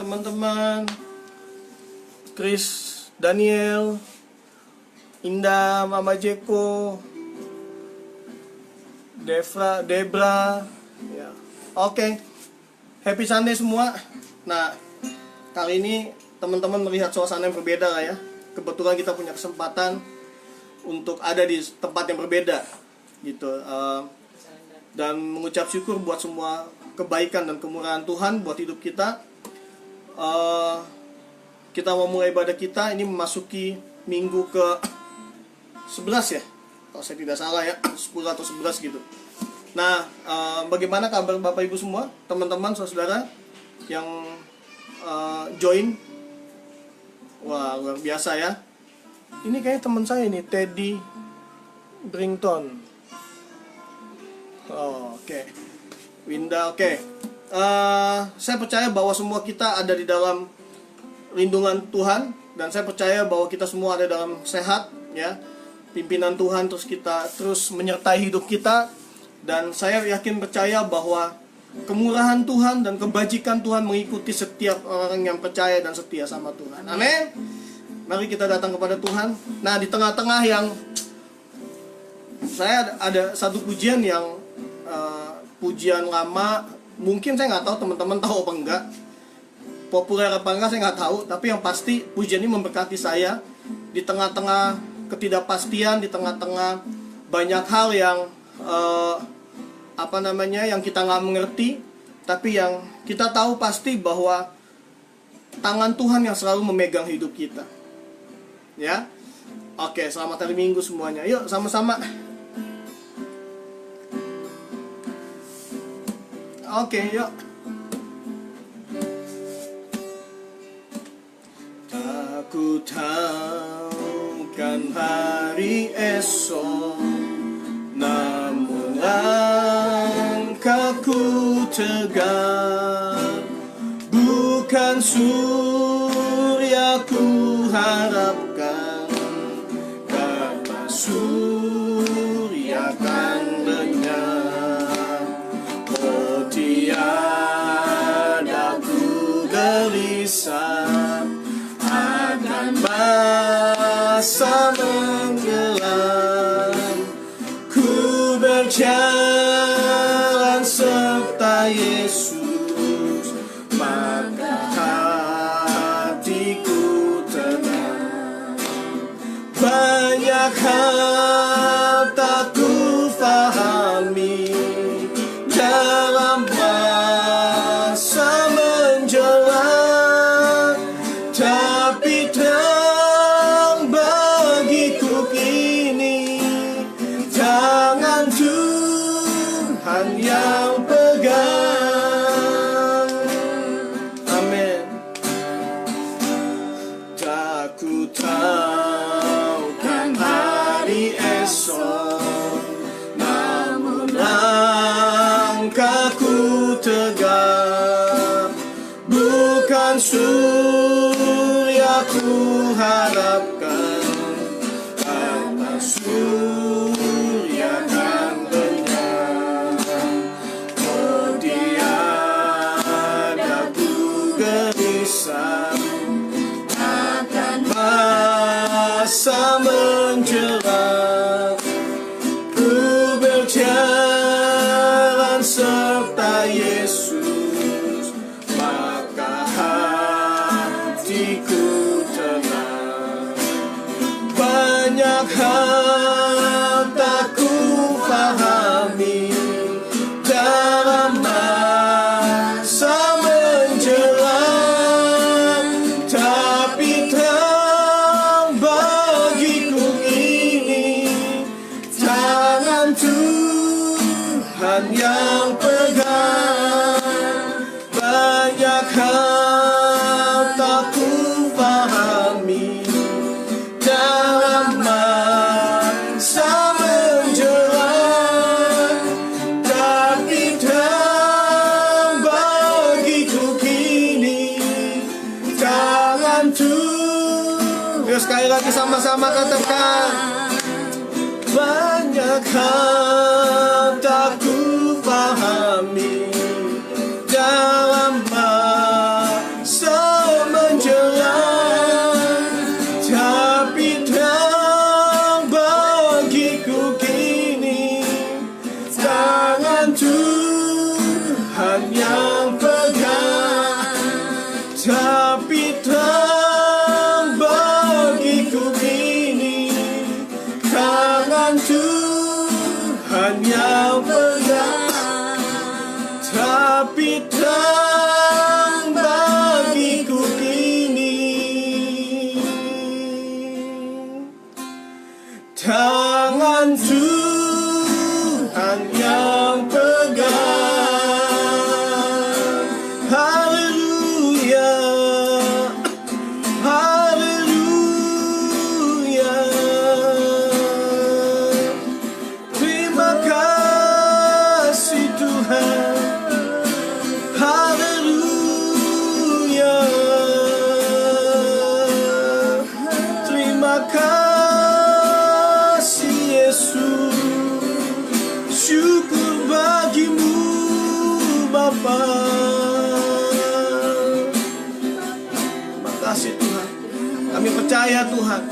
teman-teman, Chris, Daniel, Indah, Mama Jeko, Debra, ya. Oke. Happy Sunday semua. Nah, kali ini teman-teman melihat suasana yang berbeda lah ya. Kebetulan kita punya kesempatan untuk ada di tempat yang berbeda, gitu. Dan mengucap syukur buat semua kebaikan dan kemurahan Tuhan buat hidup kita. Kita mau mulai ibadah kita. Ini memasuki minggu ke 11 ya, kalau saya tidak salah ya, 10 atau 11 gitu. Nah, bagaimana kabar Bapak Ibu semua, teman-teman, saudara yang join? Wah, luar biasa ya. Ini kayaknya teman saya nih, Teddy Brington. Oh, oke. Winda, oke. Saya percaya bahwa semua kita ada di dalam lindungan Tuhan, dan saya percaya bahwa kita semua ada dalam sehat ya. Pimpinan Tuhan terus menyertai hidup kita, dan saya yakin percaya bahwa kemurahan Tuhan dan kebajikan Tuhan mengikuti setiap orang yang percaya dan setia sama Tuhan. Amin. Mari kita datang kepada Tuhan. Nah, di tengah-tengah yang saya ada satu pujian yang pujian lama, mungkin saya nggak tahu teman-teman tahu apa enggak, populer apa enggak saya nggak tahu, tapi yang pasti pujian ini memberkati saya di tengah-tengah ketidakpastian, di tengah-tengah banyak hal yang yang kita nggak mengerti, tapi yang kita tahu pasti bahwa tangan Tuhan yang selalu memegang hidup kita. Ya, oke, selamat hari Minggu semuanya. Yuk sama-sama. Oke, yuk. Aku tahu kan hari esok, namun langkahku tegak. Bukan surya ku harapkan, karena surya kan lenyap. Oh, tiada ku gelisah akan masa menggelam. Ku berjalan serta Yesus, maka hatiku tenang. Banyak hal tak ku fahami dalam masa menjelang, tapi terang bagiku kini tangan Tuhan yang pegang. Amin. Tak ku tahu kan hari esok, namun langkahku tegak. Bukan surya ku harapkan, karena surya kan lenyap. Oh, tiada ku gelisah akan masa menjelang. Ku berjalan serta Yesus, maka hatiku tenang. Banyak hal tak ku pahami dalam masa menjelang, tapi terang bagiku ini tangan Tuhan yang pegang. Banyak hal tak ku pahami dalam masa menjelang, tapi terang bagiku kini tangan Tuhan. Yuk sekali lagi sama-sama katakan. Banyak hal tak ku pahami dalam masa Tapi terang bagiku kini, tangan Tuhan yang pegang. Tapi terang bagiku kini, tangan Tuhan yang pegang. Haleluya, haleluya. Terima kasih Tuhan. Haleluya. Terima kasih Yesus. Syukur bagimu Bapa. Terima kasih Tuhan. Kami percaya Tuhan,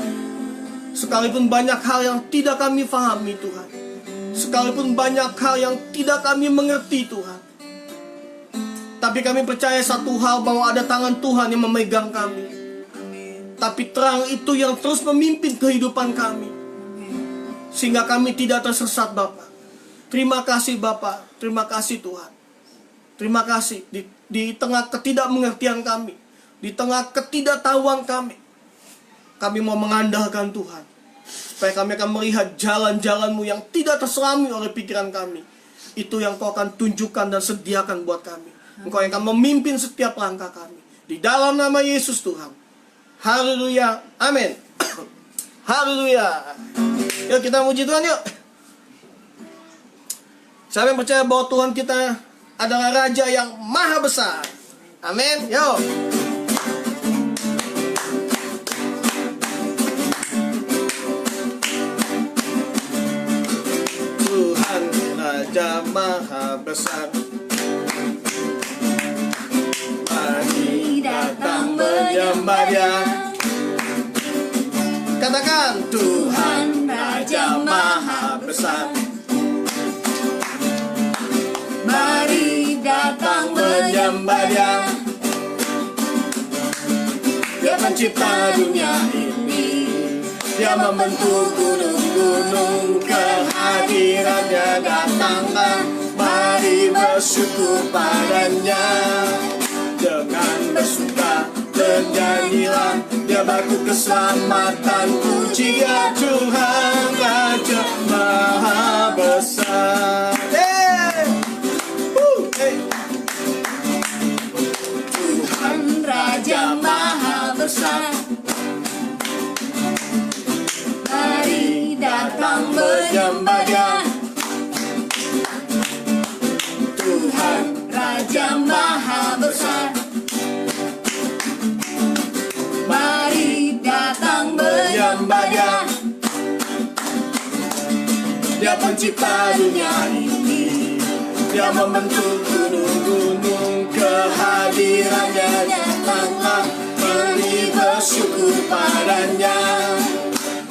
sekalipun banyak hal yang tidak kami pahami Tuhan, sekalipun banyak hal yang tidak kami mengerti Tuhan, tapi kami percaya satu hal, bahwa ada tangan Tuhan yang memegang kami. Tapi terang itu yang terus memimpin kehidupan kami, sehingga kami tidak tersesat Bapa. Terima kasih Bapa, terima kasih Tuhan. Terima kasih di tengah ketidakmengertian kami, di tengah ketidaktahuan kami mau mengandalkan Tuhan, supaya kami akan melihat jalan-jalan-Mu yang tidak terselami oleh pikiran kami. Itu yang Kau akan tunjukkan dan sediakan buat kami. Engkau yang akan memimpin setiap langkah kami. Di dalam nama Yesus Tuhan. Haleluya, amin. Haleluya. Yuk kita muji Tuhan yuk. Siapa yang percaya bahwa Tuhan kita adalah Raja yang maha besar? Amin. Yuk. Tuhan Raja maha besar, mari datang menyembah Dia. Katakan, Tuhan Raja maha besar, mari datang menyembah Dia. Dia pencipta dunia ini, Dia membentuk gunung-gunung, kehadirannya datanglah, mari bersyukur padanya. Dengan bersuka bernyanyilah, Dia batu keselamatan, puji Dia Tuhan Raja maha besar. Tuhan Raja maha besar, mari datang menyembah Dia. Tuhan Raja maha besar, mari datang menyembah Dia. Dia pencipta dunia ini, Dia membentuk gunung-gunung, kehadirannya datanglah, mari bersyukur padanya.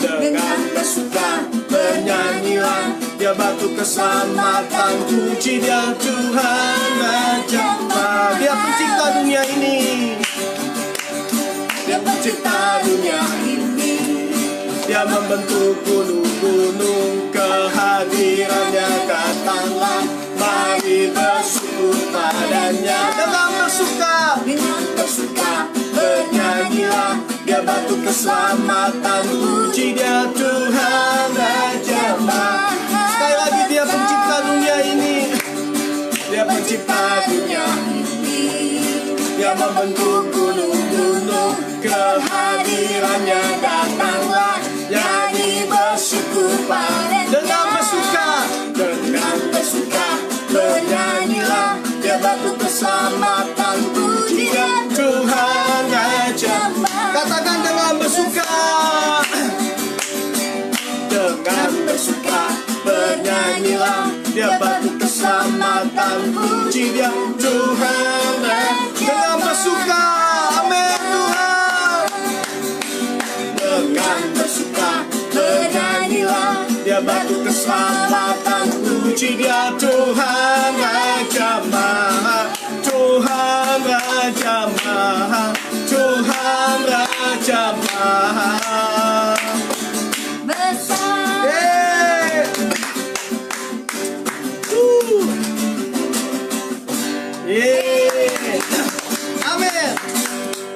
Dengan bersuka bernyanyilah, Dia batu keselamatan, puji Dia Tuhan Raja. Dia pencipta dunia ini, Dia pencipta dunia ini, Dia membentuk gunung-gunung, kehadirannya datanglah, mari bersyukur padanya. Dengan bersuka bernyanyilah, Dia batu keselamatan, puji Dia Tuhan Raja maha. Sekali lagi, Dia pencipta dunia ini, Dia pencipta dunia ini, Dia membentuk gunung-gunung, kehadirannya datanglah, nyanyi bersyukur padanya. Dengan bersuka bernyanyilah, Dia batu keselamatan, puji Dia Tuhan Raja. Katakan, dengan bersuka. Dengan bersuka bernyanyilah, Dia batu keselamatan, puji Dia Tuhan Raja. Dengan bersuka, amin Tuhan. Dengan bersuka bernyanyilah, Dia batu keselamatan, puji Dia Tuhan Raja maha. Tuhan Raja Maha, Tuhan Raja Maha besar. Amin.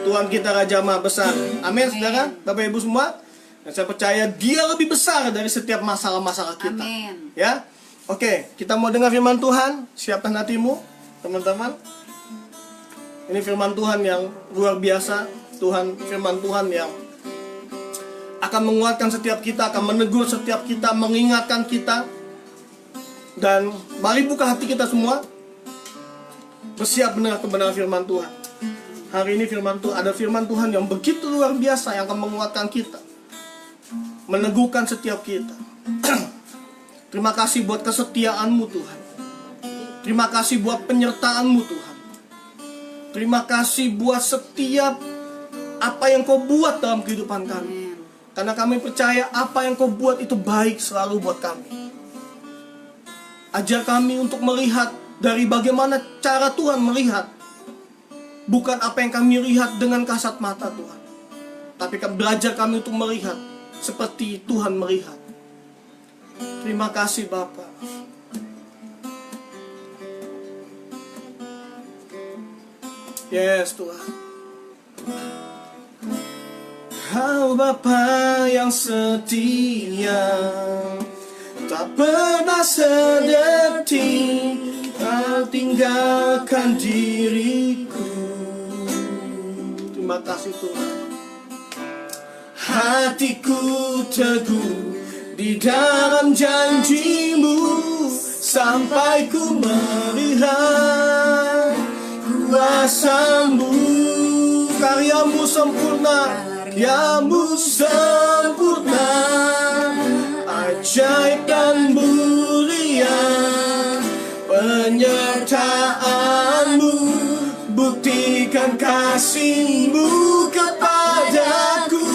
Tuhan kita Raja Maha besar. Amin, saudara, Bapak Ibu semua. Dan saya percaya Dia lebih besar dari setiap masalah-masalah kita. Amin. Ya, oke, kita mau dengar firman Tuhan. Siapkan hatimu, teman-teman. Ini firman Tuhan yang luar biasa. Firman Tuhan yang akan menguatkan setiap kita, akan menegur setiap kita, mengingatkan kita. Dan mari buka hati kita semua, bersiap mendengar kebenaran firman Tuhan. Hari ini ada firman Tuhan yang begitu luar biasa yang akan menguatkan kita, meneguhkan setiap kita. Terima kasih buat kesetiaan-Mu Tuhan. Terima kasih buat penyertaan-Mu Tuhan. Terima kasih buat setiap apa yang Kau buat dalam kehidupan kami. Karena kami percaya apa yang Kau buat itu baik selalu buat kami. Ajar kami untuk melihat dari bagaimana cara Tuhan melihat. Bukan apa yang kami lihat dengan kasat mata Tuhan. Tapi belajar kami untuk melihat seperti Tuhan melihat. Terima kasih Bapa. Yes Tuhan. Kau Bapa yang setia, tak pernah sedetik Kau tinggalkan diriku. Terima kasih Tuhan. Hatiku teguh di dalam janji-Mu, sampai ku melihat kuasa-Mu. Karya-Mu sempurna, karya-Mu sempurna, ajaib dan mulia penyertaan-Mu. Buktikan kasih-Mu kepadaku,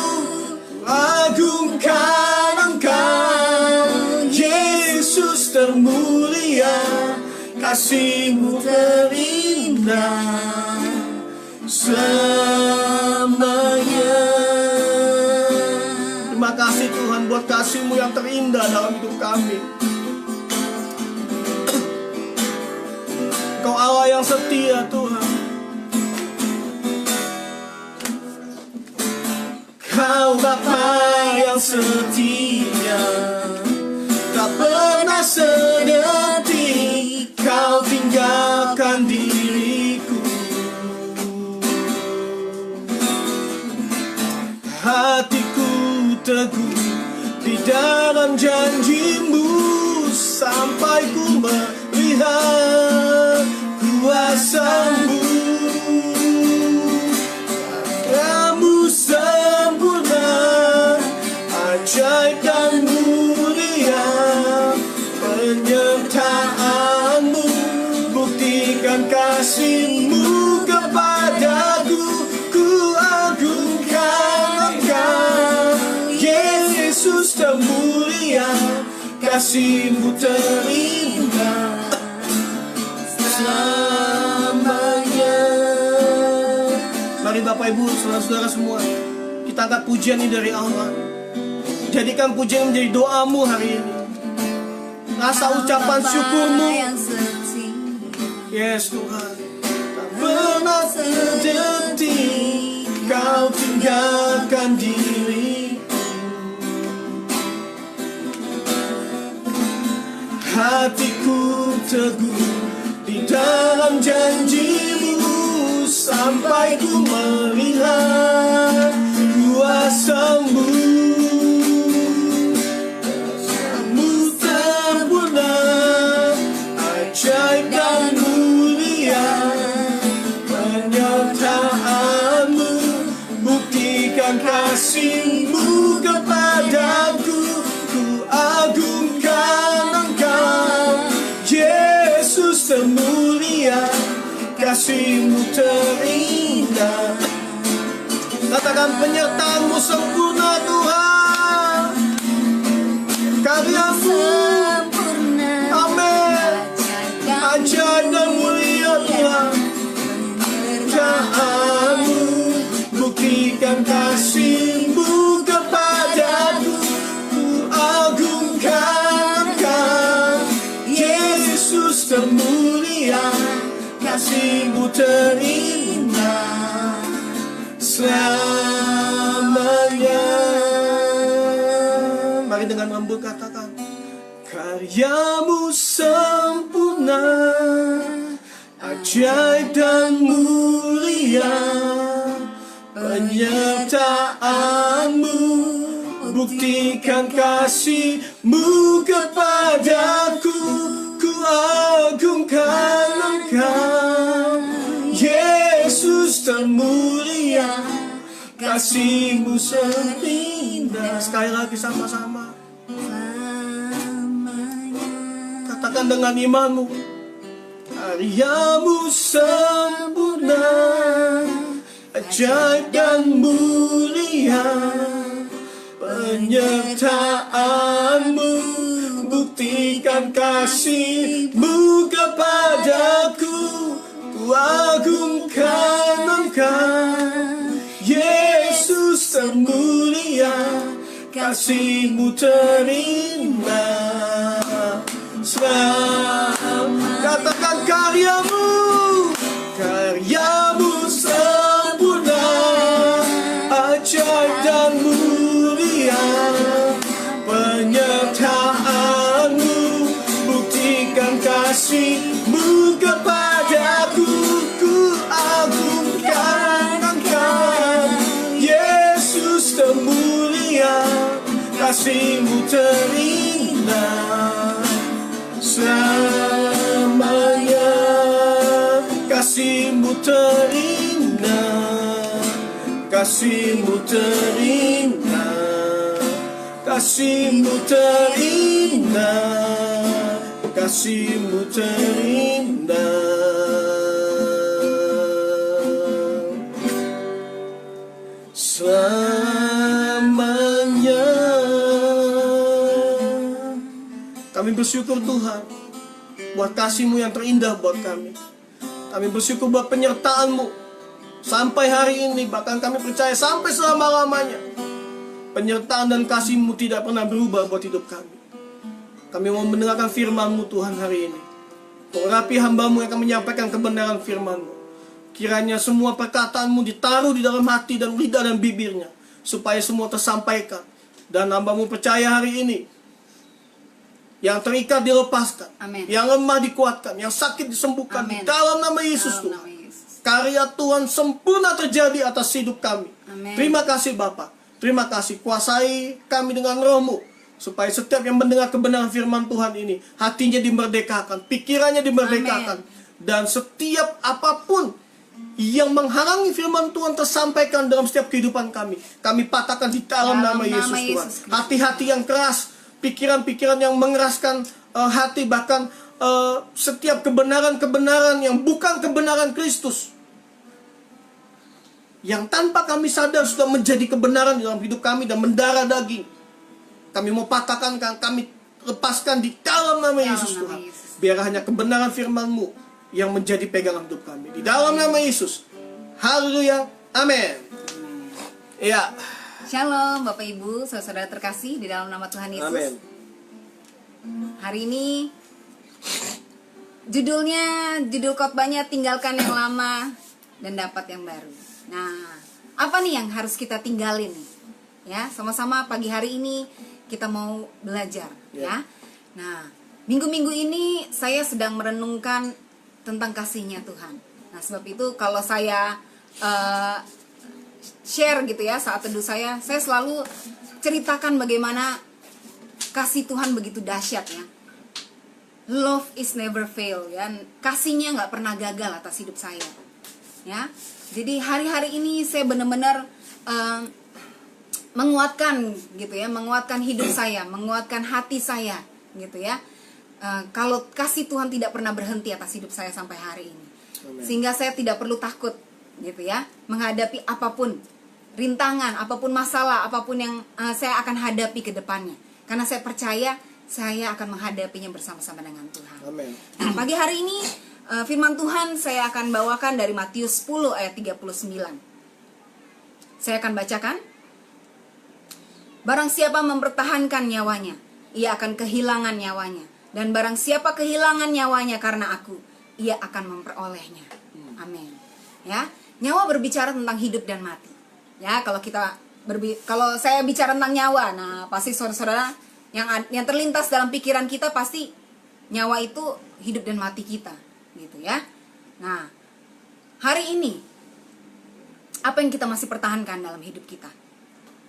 agungkan Engkau, Yesus termulia, kasih-Mu terindah selamanya. Terima kasih Tuhan buat kasih-Mu yang terindah dalam hidup kami. Kau Allah yang setia Tuhan. Kau Bapa yang setia, tak pernah sedetik Kau tinggalkan diriku. Hatiku teguh di dalam janji-Mu, sampai ku melihat kuasa-Mu. Kamu sempurna, ajaib dan mulia penyertaan-Mu. Buktikan kasih-Mu kepadaku, ku agungkan Engkau, Yesus termulia, kasih-Mu terindah selamanya. Mari Bapak Ibu, saudara-saudara semua, kita angkat pujian ini dari Allah. Jadikan pujian menjadi doamu hari ini. Rasa ucapan syukurmu. Yes Tuhan. Tak pernah sedetik Kau tinggalkan diriku. Hatiku teguh di dalam janji-Mu, sampai ku melihat kuasa-Mu. Kamu sempurna, ajaib dan mulia penyertaan-Mu. Buktikan kasih-Mu kepadaku, ku agungkan Engkau, Yesus termulia, kasih-Mu terindah. Katakan penyertaan-Mu sempurna Tuhan, karya-Mu amin, ajaib dan mulia Tuhan. buktikan kasih-Mu kepadaku. Ku agungkan Engkau, Yesus termulia, kasih-Mu terindah selamanya. Mari dengan lembut katakan, karya-Mu sempurna, ajaib dan mulia, penyertaan-Mu buktikan kasih-Mu kepadaku. Ku agungkan Engkau, Yesus termulia, kasih-Mu sempurna. Sekali lagi sama-sama katakan dengan imanmu, karya-Mu sempurna, ajaib dan mulia, penyertaan-Mu buktikan kasih-Mu kepadaku. Ku agungkan Engkau, Yesus termulia, kasih-Mu terindah selamanya. Katakan karya-Mu, karya-Mu sempurna, ajaib dan mulia, penyertaan-Mu buktikan kasih-Mu kepadaku. Ku agungkan Engkau, Yesus termulia, kasih-Mu terindah selamanya. Kasih-Mu terindah, kasih-Mu terindah, kasih-Mu terindah, kasih-Mu terindah selamanya. Kami bersyukur Tuhan buat kasih-Mu yang terindah buat kami. Kami bersyukur buat penyertaan-Mu sampai hari ini, bahkan kami percaya sampai selama-lamanya. Penyertaan dan kasih-Mu tidak pernah berubah buat hidup kami. Kami mau mendengarkan firman-Mu Tuhan hari ini. Urapi hamba-Mu yang akan menyampaikan kebenaran firman-Mu. Kiranya semua perkataan-Mu ditaruh di dalam hati dan lidah dan bibirnya, supaya semua tersampaikan. Dan hamba-Mu percaya hari ini, yang terikat dilepaskan, Amen. Yang lemah dikuatkan, yang sakit disembuhkan. Amen. Di dalam nama Yesus Tuhan. Karya Tuhan sempurna terjadi atas hidup kami. Amen. Terima kasih Bapa. Terima kasih, kuasai kami dengan roh-Mu, supaya setiap yang mendengar kebenaran firman Tuhan ini, hatinya dimerdekakan, pikirannya dimerdekakan. Amen. Dan setiap apapun yang menghalangi firman Tuhan tersampaikan dalam setiap kehidupan kami patahkan di dalam nama Yesus Tuhan. Hati-hati yang keras, pikiran-pikiran yang mengeraskan hati, bahkan setiap kebenaran-kebenaran yang bukan kebenaran Kristus, yang tanpa kami sadar sudah menjadi kebenaran dalam hidup kami dan mendarah daging, kami mau patahkan, kami lepaskan di dalam nama Yesus Tuhan. Biar hanya kebenaran firman-Mu yang menjadi pegangan hidup kami. Di dalam nama Yesus. Haleluya. Amin. Ya. Shalom Bapak Ibu, saudara terkasih di dalam nama Tuhan Yesus. Amin. Hari ini judul khotbahnya tinggalkan yang lama dan dapat yang baru. Nah, apa nih yang harus kita tinggalin nih? Ya, sama-sama pagi hari ini kita mau belajar, ya. Nah, minggu-minggu ini saya sedang merenungkan tentang kasih-Nya Tuhan. Nah, sebab itu kalau saya share gitu ya saat teduh saya selalu ceritakan bagaimana kasih Tuhan begitu dahsyat ya. Love is never fail ya. Kasih-Nya nggak pernah gagal atas hidup saya. Ya. Jadi hari-hari ini saya benar-benar menguatkan gitu ya, menguatkan hidup saya, menguatkan hati saya gitu ya. Kalau kasih Tuhan tidak pernah berhenti atas hidup saya sampai hari ini. Amen. Sehingga saya tidak perlu takut gitu ya menghadapi apapun rintangan, apapun masalah, apapun yang saya akan hadapi ke depannya. Karena saya percaya saya akan menghadapinya bersama-sama dengan Tuhan. Amen. Nah, pagi hari ini firman Tuhan saya akan bawakan dari Matius 10 ayat 39. Saya akan bacakan. Barang siapa mempertahankan nyawanya, ia akan kehilangan nyawanya. Dan barang siapa kehilangan nyawanya karena aku, ia akan memperolehnya. Amin. Ya, nyawa berbicara tentang hidup dan mati. Ya, kalau saya bicara tentang nyawa, nah pasti saudara-saudara yang terlintas dalam pikiran kita pasti nyawa itu hidup dan mati kita, gitu ya. Nah, hari ini apa yang kita masih pertahankan dalam hidup kita?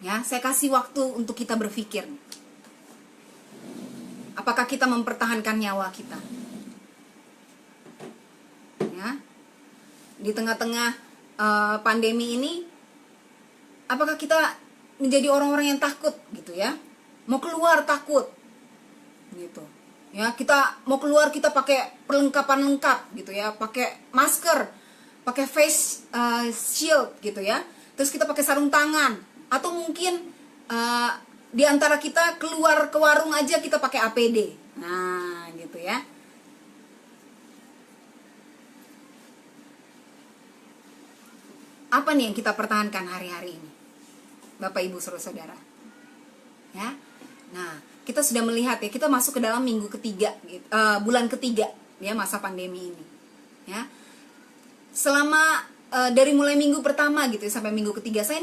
Ya, saya kasih waktu untuk kita berpikir. Apakah kita mempertahankan nyawa kita? Ya. Di tengah-tengah pandemi ini, apakah kita menjadi orang-orang yang takut gitu ya? Mau keluar takut. Gitu. Ya, kita mau keluar kita pakai perlengkapan lengkap gitu ya, pakai masker, pakai face shield gitu ya. Terus kita pakai sarung tangan, atau mungkin di antara kita keluar ke warung aja kita pakai APD. Nah, gitu ya. Apa nih yang kita pertahankan hari-hari ini, Bapak Ibu saudara-saudara? Ya. Nah, kita sudah melihat ya, kita masuk ke dalam minggu ketiga, bulan ketiga ya masa pandemi ini. Ya. Selama dari mulai minggu pertama gitu ya, sampai minggu ketiga, saya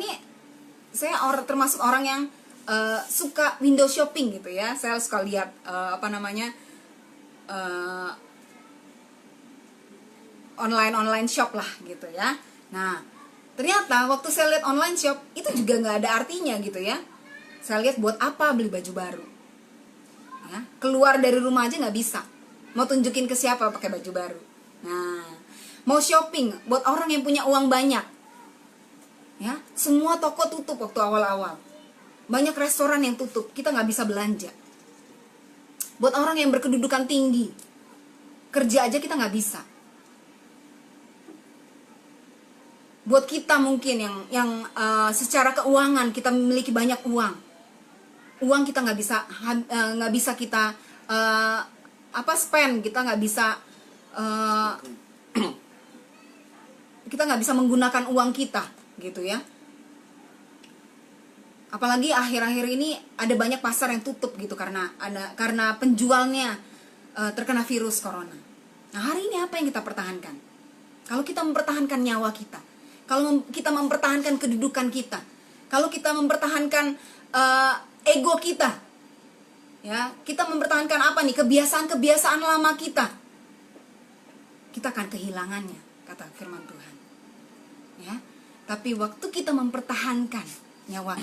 termasuk orang yang suka window shopping gitu ya. Saya suka lihat online shop lah gitu ya. Nah, ternyata waktu saya lihat online shop itu juga nggak ada artinya gitu ya. Saya lihat buat apa beli baju baru ya, keluar dari rumah aja nggak bisa, mau tunjukin ke siapa pakai baju baru. Nah, mau shopping buat orang yang punya uang banyak ya, semua toko tutup waktu awal-awal, banyak restoran yang tutup, kita nggak bisa belanja. Buat orang yang berkedudukan tinggi, kerja aja kita nggak bisa. Buat kita mungkin yang secara keuangan kita memiliki banyak uang kita nggak bisa kita spend, kita nggak bisa menggunakan uang kita gitu ya. Apalagi akhir-akhir ini ada banyak pasar yang tutup gitu karena penjualnya terkena virus corona. Nah, hari ini apa yang kita pertahankan? Kalau kita mempertahankan nyawa kita, kalau kita mempertahankan kedudukan kita, kalau kita mempertahankan ego kita, ya, kita mempertahankan apa nih, kebiasaan lama kita akan kehilangannya, kata firman Tuhan. Ya, tapi waktu kita mempertahankan nyawa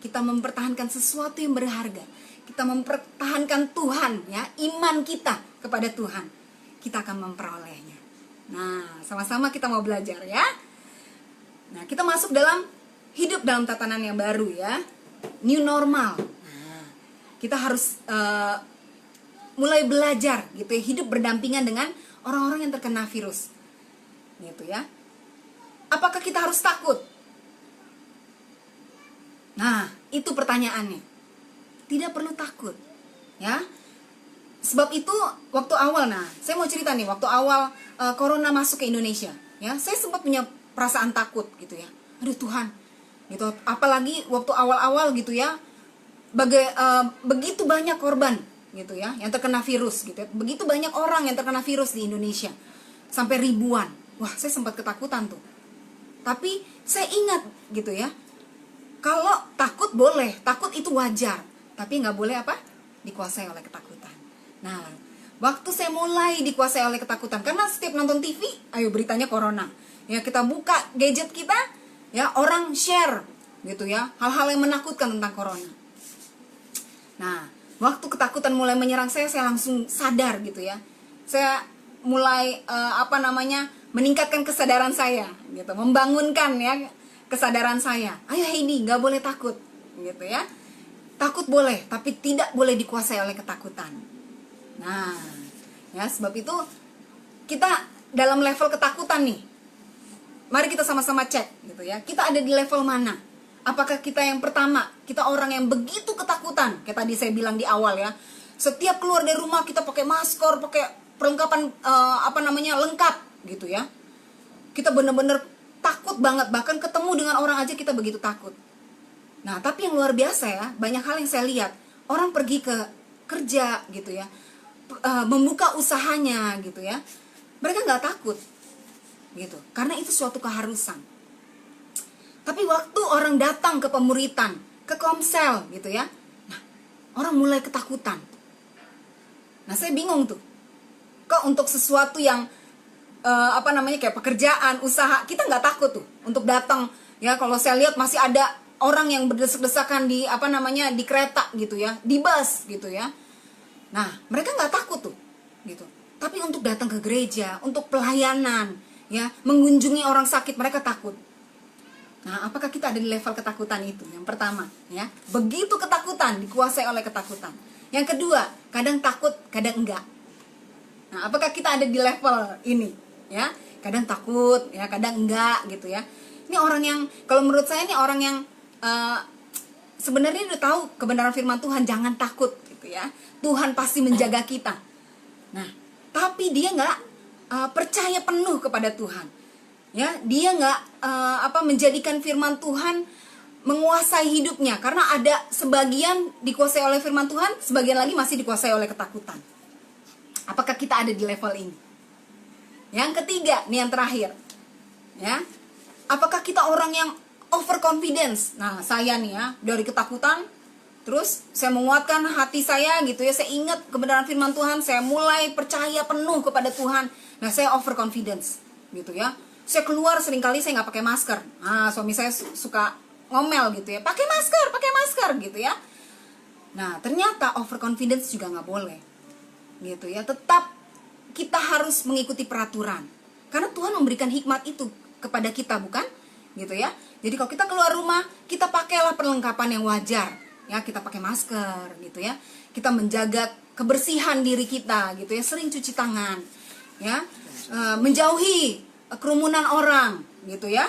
kita mempertahankan sesuatu yang berharga, kita mempertahankan Tuhan, ya, iman kita kepada Tuhan, kita akan memperolehnya. Nah, sama-sama kita mau belajar ya. Nah, kita masuk hidup dalam tatanan yang baru ya, new normal. Nah, kita harus mulai belajar gitu ya, hidup berdampingan dengan orang-orang yang terkena virus, gitu ya. Apakah kita harus takut? Nah, itu pertanyaannya. Tidak perlu takut, ya. Sebab itu waktu awal, saya mau cerita nih, waktu awal corona masuk ke Indonesia, ya, saya sempat punya perasaan takut gitu ya. Aduh Tuhan, gitu. Apalagi waktu awal-awal gitu ya, begitu banyak korban gitu ya yang terkena virus gitu ya. Begitu banyak orang yang terkena virus di Indonesia, sampai ribuan. Wah, saya sempat ketakutan tuh. Tapi saya ingat gitu ya, kalau takut boleh, takut itu wajar, tapi nggak boleh dikuasai oleh ketakutan. Nah, waktu saya mulai dikuasai oleh ketakutan, karena setiap nonton TV, ayo beritanya corona, ya, kita buka gadget kita, ya, orang share gitu ya, hal-hal yang menakutkan tentang corona. Nah, waktu ketakutan mulai menyerang saya langsung sadar gitu ya. Saya mulai meningkatkan kesadaran saya gitu, membangunkan ya kesadaran saya. Ayo Heidi, nggak boleh takut gitu ya. Takut boleh, tapi tidak boleh dikuasai oleh ketakutan. Nah, ya, sebab itu kita dalam level ketakutan nih, mari kita sama-sama cek gitu ya, kita ada di level mana. Apakah kita yang pertama, kita orang yang begitu ketakutan, kayak tadi saya bilang di awal ya, setiap keluar dari rumah kita pakai masker, pakai perlengkapan lengkap gitu ya. Kita benar-benar takut banget, bahkan ketemu dengan orang aja kita begitu takut. Nah, tapi yang luar biasa ya, banyak hal yang saya lihat, orang pergi ke kerja gitu ya, membuka usahanya gitu ya, mereka nggak takut gitu, karena itu suatu keharusan. Tapi waktu orang datang ke pemuritan, ke komsel gitu ya, nah, orang mulai ketakutan. Nah, saya bingung tuh, kok untuk sesuatu yang kayak pekerjaan, usaha, kita nggak takut tuh untuk datang ya. Kalau saya lihat masih ada orang yang berdesak-desakan di di kereta gitu ya, di bus gitu ya. Nah, mereka nggak takut tuh gitu. Tapi untuk datang ke gereja, untuk pelayanan ya, mengunjungi orang sakit, mereka takut. Nah, apakah kita ada di level ketakutan itu? Yang pertama ya, begitu ketakutan, dikuasai oleh ketakutan. Yang kedua, kadang takut, kadang enggak. Nah, apakah kita ada di level ini? Ya, kadang takut, ya kadang enggak gitu ya. Ini orang yang, kalau menurut saya ini orang yang sebenarnya udah tahu kebenaran firman Tuhan, jangan takut gitu ya. Tuhan pasti menjaga kita. Nah, tapi dia nggak percaya penuh kepada Tuhan. Ya, dia nggak menjadikan firman Tuhan menguasai hidupnya, karena ada sebagian dikuasai oleh firman Tuhan, sebagian lagi masih dikuasai oleh ketakutan. Apakah kita ada di level ini? Yang ketiga, nih yang terakhir. Ya. Apakah kita orang yang overconfidence? Nah, saya nih ya, dari ketakutan, terus saya menguatkan hati saya gitu ya, saya ingat kebenaran firman Tuhan, saya mulai percaya penuh kepada Tuhan. Nah, saya overconfidence gitu ya. Saya keluar seringkali saya nggak pakai masker. Nah, suami saya suka ngomel gitu ya, pakai masker gitu ya. Nah, ternyata overconfidence juga nggak boleh gitu ya. Tetap kita harus mengikuti peraturan, karena Tuhan memberikan hikmat itu kepada kita, bukan gitu ya. Jadi kalau kita keluar rumah, kita pakailah perlengkapan yang wajar ya, kita pakai masker gitu ya, kita menjaga kebersihan diri kita gitu ya, sering cuci tangan ya, menjauhi kerumunan orang gitu ya,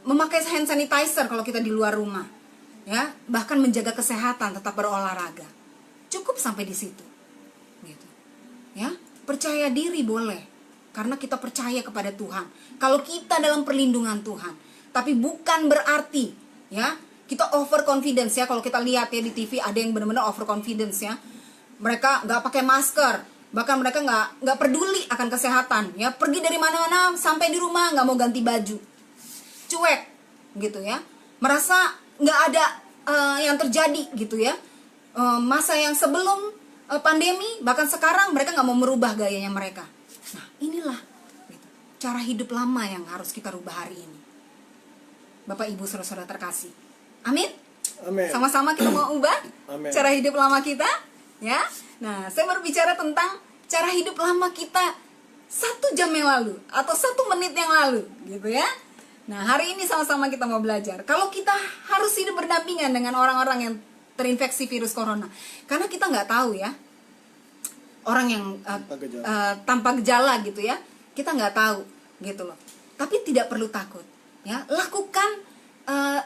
memakai hand sanitizer kalau kita di luar rumah ya, bahkan menjaga kesehatan, tetap berolahraga. Cukup sampai di situ gitu ya. Percaya diri boleh, karena kita percaya kepada Tuhan. Kalau kita dalam perlindungan Tuhan, tapi bukan berarti ya kita overconfidence ya. Kalau kita lihat ya di TV, ada yang benar-benar overconfidence ya. Mereka nggak pakai masker, bahkan mereka nggak peduli akan kesehatan ya. Pergi dari mana-mana, sampai di rumah nggak mau ganti baju, cuek gitu ya. Merasa nggak ada yang terjadi gitu ya. Masa yang sebelum pandemi, bahkan sekarang mereka nggak mau merubah gayanya mereka. Nah, inilah gitu, cara hidup lama yang harus kita rubah hari ini. Bapak Ibu saudara-saudara terkasih, amin. Amin. Sama-sama kita mau ubah Amin. cara hidup lama kita ya. Nah, saya berbicara tentang cara hidup lama kita 1 jam yang lalu atau 1 menit yang lalu gitu ya. Nah, hari ini sama-sama kita mau belajar kalau kita harus hidup berdampingan dengan orang-orang yang terinfeksi virus corona, karena kita nggak tahu ya, orang yang tanpa gejala gitu ya, kita nggak tahu gitu loh. Tapi tidak perlu takut ya, lakukan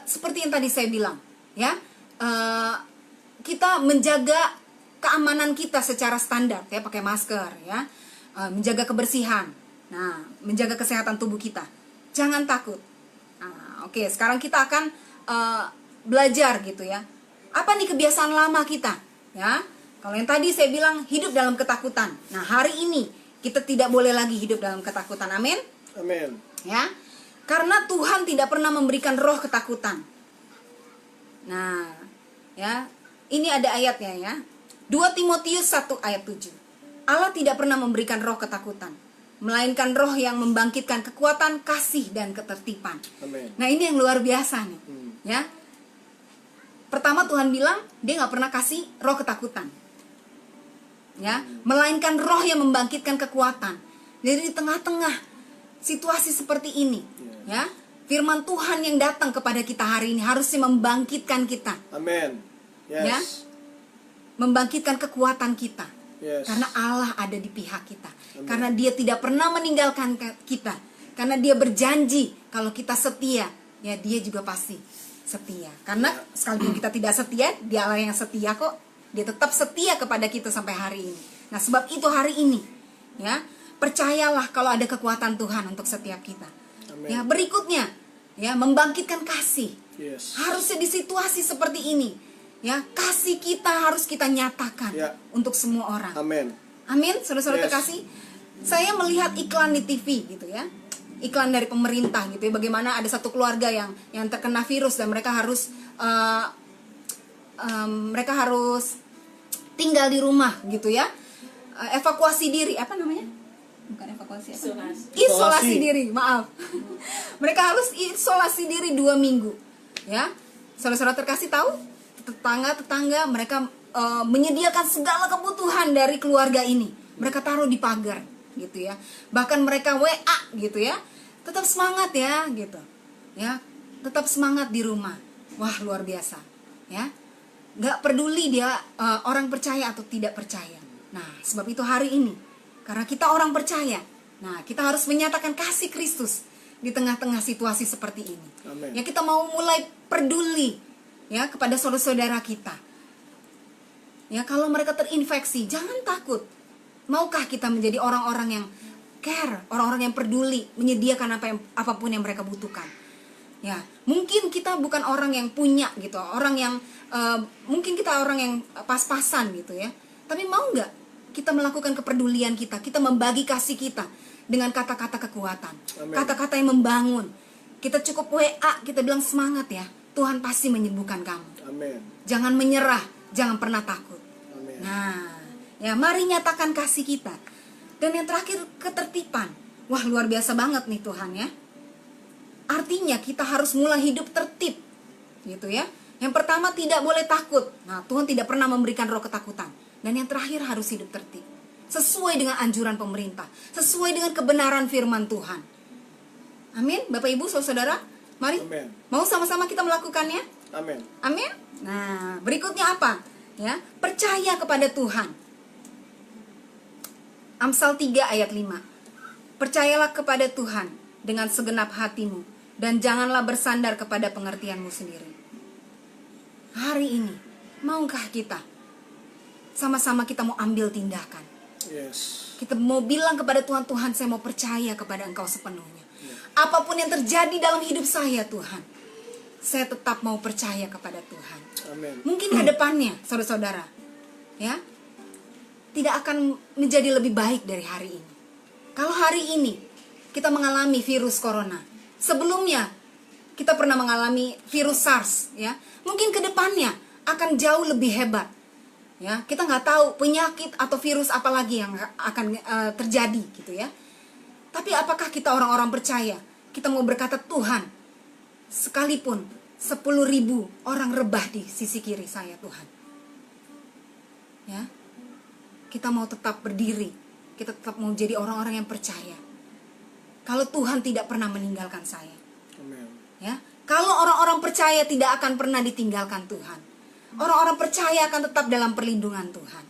seperti yang tadi saya bilang ya, kita menjaga keamanan kita secara standar ya, pakai masker ya, menjaga kebersihan, nah menjaga kesehatan tubuh kita, jangan takut. Nah, oke, sekarang kita akan belajar gitu ya, apa nih kebiasaan lama kita ya. Kalau yang tadi saya bilang hidup dalam ketakutan, nah hari ini kita tidak boleh lagi hidup dalam ketakutan. Amin. Amin. Ya, karena Tuhan tidak pernah memberikan roh ketakutan. Nah ya, ini ada ayatnya ya, 2 Timotius 1 ayat 7. Allah tidak pernah memberikan roh ketakutan, melainkan roh yang membangkitkan kekuatan, kasih, dan ketertiban. Amin. Nah, ini yang luar biasa nih ya. Pertama, Tuhan bilang dia gak pernah kasih roh ketakutan ya, melainkan roh yang membangkitkan kekuatan. Jadi di tengah-tengah situasi seperti ini ya, firman Tuhan yang datang kepada kita hari ini harusnya membangkitkan kita. Amin. Yes. Ya, membangkitkan kekuatan kita. Yes. Karena Allah ada di pihak kita. Amen. Karena dia tidak pernah meninggalkan kita. Karena dia berjanji kalau kita setia, ya dia juga pasti setia. Karena sekalipun kita tidak setia, dia Allah yang setia kok. Dia tetap setia kepada kita sampai hari ini. Nah, sebab itu hari ini ya, percayalah kalau ada kekuatan Tuhan untuk setiap kita. Amen. Amen. Ya, berikutnya, ya, membangkitkan kasih. Yes. Harusnya di situasi seperti ini, ya, kasih kita harus kita nyatakan Ya. untuk semua orang. Amin. Amin, saudara-saudara Yes. terkasih. Saya melihat iklan di TV gitu ya. Iklan dari pemerintah gitu ya, bagaimana ada satu keluarga yang terkena virus dan mereka harus tinggal di rumah gitu ya. Evakuasi diri, apa namanya? Bukan evakuasi, apa? Isolasi diri, maaf. Mereka harus isolasi diri 2 minggu. Ya. Saudara-saudara terkasih tahu, tetangga-tetangga mereka menyediakan segala kebutuhan dari keluarga ini. Mereka taruh di pagar gitu ya. Bahkan mereka WA gitu ya. Tetap semangat ya gitu. Ya, tetap semangat di rumah. Wah, luar biasa. Ya. Gak peduli dia orang percaya atau tidak percaya. Nah, sebab itu hari ini, karena kita orang percaya, nah, kita harus menyatakan kasih Kristus di tengah-tengah situasi seperti ini. Amen. Ya, kita mau mulai peduli ya kepada saudara-saudara kita. Ya, kalau mereka terinfeksi, jangan takut. Maukah kita menjadi orang-orang yang care, orang-orang yang peduli, menyediakan apapun yang mereka butuhkan. Ya, mungkin kita bukan orang yang punya gitu, orang yang mungkin kita orang yang pas-pasan gitu ya. Tapi mau nggak kita melakukan kepedulian kita membagi kasih kita dengan kata-kata kekuatan, Amen. kata-kata yang membangun. Kita cukup WA, kita bilang semangat ya, Tuhan pasti menyembuhkan kamu. Amin. Jangan menyerah, jangan pernah takut. Amin. Nah, ya mari nyatakan kasih kita. Dan yang terakhir, ketertiban. Wah, luar biasa banget nih Tuhan ya. Artinya kita harus mulai hidup tertib, gitu ya. Yang pertama, tidak boleh takut. Nah, Tuhan tidak pernah memberikan roh ketakutan. Dan yang terakhir, harus hidup tertib, sesuai dengan anjuran pemerintah, sesuai dengan kebenaran firman Tuhan. Amin. Bapak Ibu saudara, mari. Amin. Mau sama-sama kita melakukannya? Amin. Amin. Nah, berikutnya apa? Ya, percaya kepada Tuhan. Amsal 3 ayat 5. Percayalah kepada Tuhan dengan segenap hatimu dan janganlah bersandar kepada pengertianmu sendiri. Hari ini, maukah kita sama-sama kita mau ambil tindakan? Yes. Kita mau bilang kepada Tuhan, Tuhan saya mau percaya kepada Engkau sepenuhnya. Apapun yang terjadi dalam hidup saya Tuhan, saya tetap mau percaya kepada Tuhan. Amin. Mungkin ke depannya, saudara-saudara, ya, tidak akan menjadi lebih baik dari hari ini. Kalau hari ini kita mengalami virus corona, sebelumnya kita pernah mengalami virus SARS, ya, mungkin ke depannya akan jauh lebih hebat. Ya, kita nggak tahu penyakit atau virus apa lagi yang akan terjadi, gitu ya. Tapi apakah kita orang-orang percaya? Kita mau berkata, Tuhan, sekalipun 10.000 orang rebah di sisi kiri saya, Tuhan, ya, kita mau tetap berdiri, kita tetap mau jadi orang-orang yang percaya. Kalau Tuhan tidak pernah meninggalkan saya, Amin. ya, kalau orang-orang percaya tidak akan pernah ditinggalkan Tuhan, orang-orang percaya akan tetap dalam perlindungan Tuhan.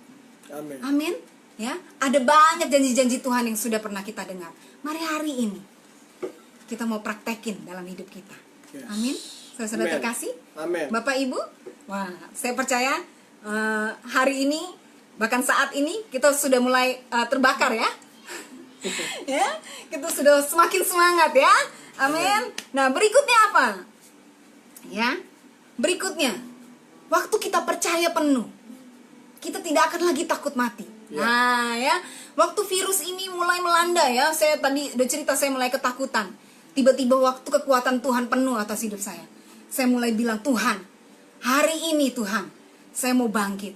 Amin. Amin. Ya, ada banyak janji-janji Tuhan yang sudah pernah kita dengar. Mari hari ini kita mau praktekin dalam hidup kita. Yes. Amin. Saudara Amen. terkasih, Amin. Bapak Ibu, wah, saya percaya hari ini, bahkan saat ini kita sudah mulai terbakar ya. Ya, kita sudah semakin semangat ya. Amin. Nah, berikutnya apa? Ya. Berikutnya, waktu kita percaya penuh, kita tidak akan lagi takut mati. Ya. Nah, ya, waktu virus ini mulai melanda ya, saya tadi udah cerita saya mulai ketakutan. Tiba-tiba waktu kekuatan Tuhan penuh atas hidup saya. Saya mulai bilang, Tuhan, hari ini Tuhan, saya mau bangkit.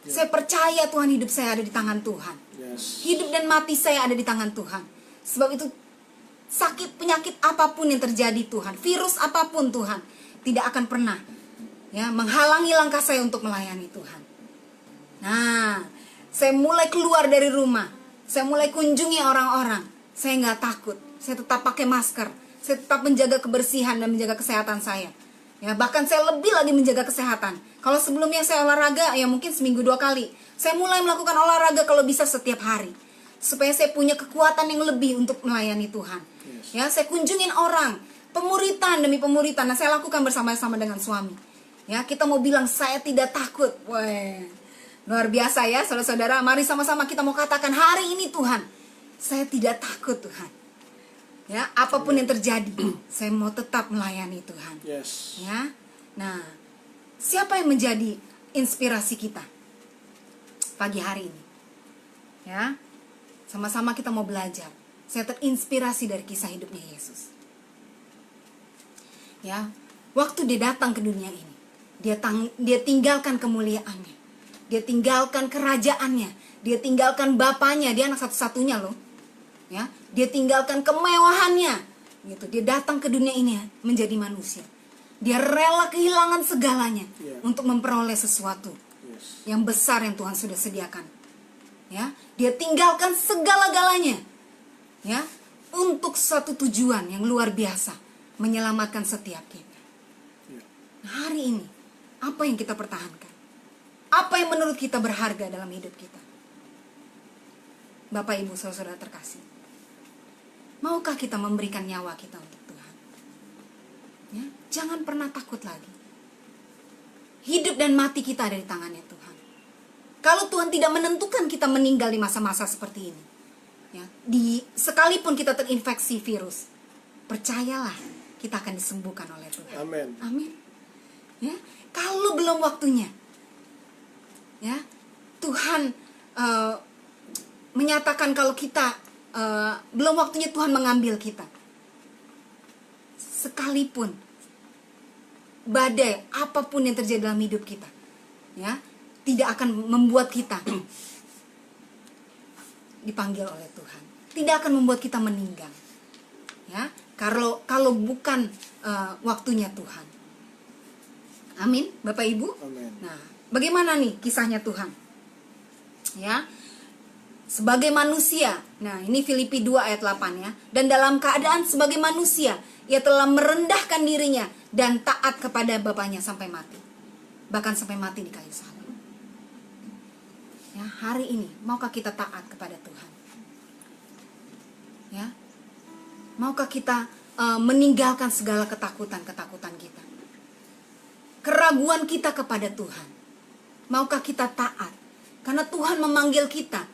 Ya. Saya percaya Tuhan, hidup saya ada di tangan Tuhan. Yes. Hidup dan mati saya ada di tangan Tuhan. Sebab itu sakit, penyakit apapun yang terjadi Tuhan, virus apapun Tuhan, tidak akan pernah ya menghalangi langkah saya untuk melayani Tuhan. Nah, saya mulai keluar dari rumah, saya mulai kunjungi orang-orang. Saya nggak takut, saya tetap pakai masker, saya tetap menjaga kebersihan dan menjaga kesehatan saya. Ya, bahkan saya lebih lagi menjaga kesehatan. Kalau sebelumnya saya olahraga, ya mungkin seminggu 2 kali. Saya mulai melakukan olahraga kalau bisa setiap hari, supaya saya punya kekuatan yang lebih untuk melayani Tuhan. Yes. Ya, saya kunjungin orang, pemuritan demi pemuritan. Nah, saya lakukan bersama-sama dengan suami. Ya, kita mau bilang saya tidak takut. Wah, luar biasa ya, saudara-saudara. Mari sama-sama kita mau katakan hari ini Tuhan, saya tidak takut Tuhan. Ya, apapun yang terjadi, saya mau tetap melayani Tuhan. Yes. Ya. Nah, siapa yang menjadi inspirasi kita pagi hari ini? Ya. Sama-sama kita mau belajar. Saya terinspirasi dari kisah hidupnya Yesus. Ya, waktu dia datang ke dunia ini, dia tinggalkan kemuliaannya. Dia tinggalkan kerajaannya. Dia tinggalkan bapaknya, dia anak satu-satunya loh. Ya, dia tinggalkan kemewahannya. Gitu. Dia datang ke dunia ini menjadi manusia. Dia rela kehilangan segalanya untuk memperoleh sesuatu yang besar yang Tuhan sudah sediakan. Ya, dia tinggalkan segala-galanya. Ya, untuk satu tujuan yang luar biasa, menyelamatkan setiap kita. Nah, hari ini apa yang kita pertahankan? Apa yang menurut kita berharga dalam hidup kita? Bapak, Ibu, saudara terkasih, maukah kita memberikan nyawa kita untuk Tuhan? Ya, jangan pernah takut lagi. Hidup dan mati kita ada di tangannya Tuhan. Kalau Tuhan tidak menentukan kita meninggal di masa-masa seperti ini, ya, sekalipun kita terinfeksi virus, percayalah kita akan disembuhkan oleh Tuhan. Amin. Amin. Ya, kalau belum waktunya, ya, Tuhan menyatakan kalau kita belum waktunya Tuhan mengambil kita. Sekalipun badai apapun yang terjadi dalam hidup kita, ya, tidak akan membuat kita dipanggil oleh Tuhan. Tidak akan membuat kita meninggal. Ya, kalau bukan waktunya Tuhan. Amin, Bapak Ibu. Amin. Nah, bagaimana nih kisahnya Tuhan? Ya. Sebagai manusia. Nah, ini Filipi 2 ayat 8 ya. Dan dalam keadaan sebagai manusia, ia telah merendahkan dirinya dan taat kepada Bapaknya sampai mati. Bahkan sampai mati di kayu salib. Ya, hari ini maukah kita taat kepada Tuhan? Ya. Maukah kita meninggalkan segala ketakutan-ketakutan kita? Keraguan kita kepada Tuhan. Maukah kita taat? Karena Tuhan memanggil kita.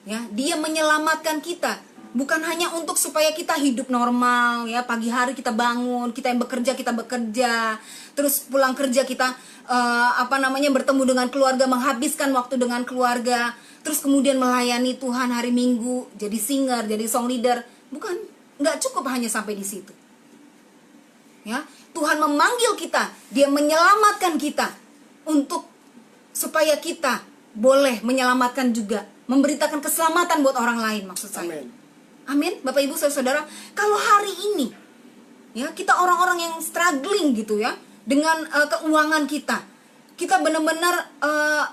Ya, dia menyelamatkan kita bukan hanya untuk supaya kita hidup normal, ya, pagi hari kita bangun, kita yang bekerja kita bekerja, terus pulang kerja kita bertemu dengan keluarga, menghabiskan waktu dengan keluarga, terus kemudian melayani Tuhan hari Minggu, jadi singer, jadi song leader. Bukan, nggak cukup hanya sampai di situ. Ya, Tuhan memanggil kita, dia menyelamatkan kita untuk supaya kita boleh menyelamatkan juga, memberitakan keselamatan buat orang lain, maksud saya. Amin. Amin, Bapak Ibu saudara. Kalau hari ini, ya, kita orang-orang yang struggling gitu ya dengan keuangan kita benar-benar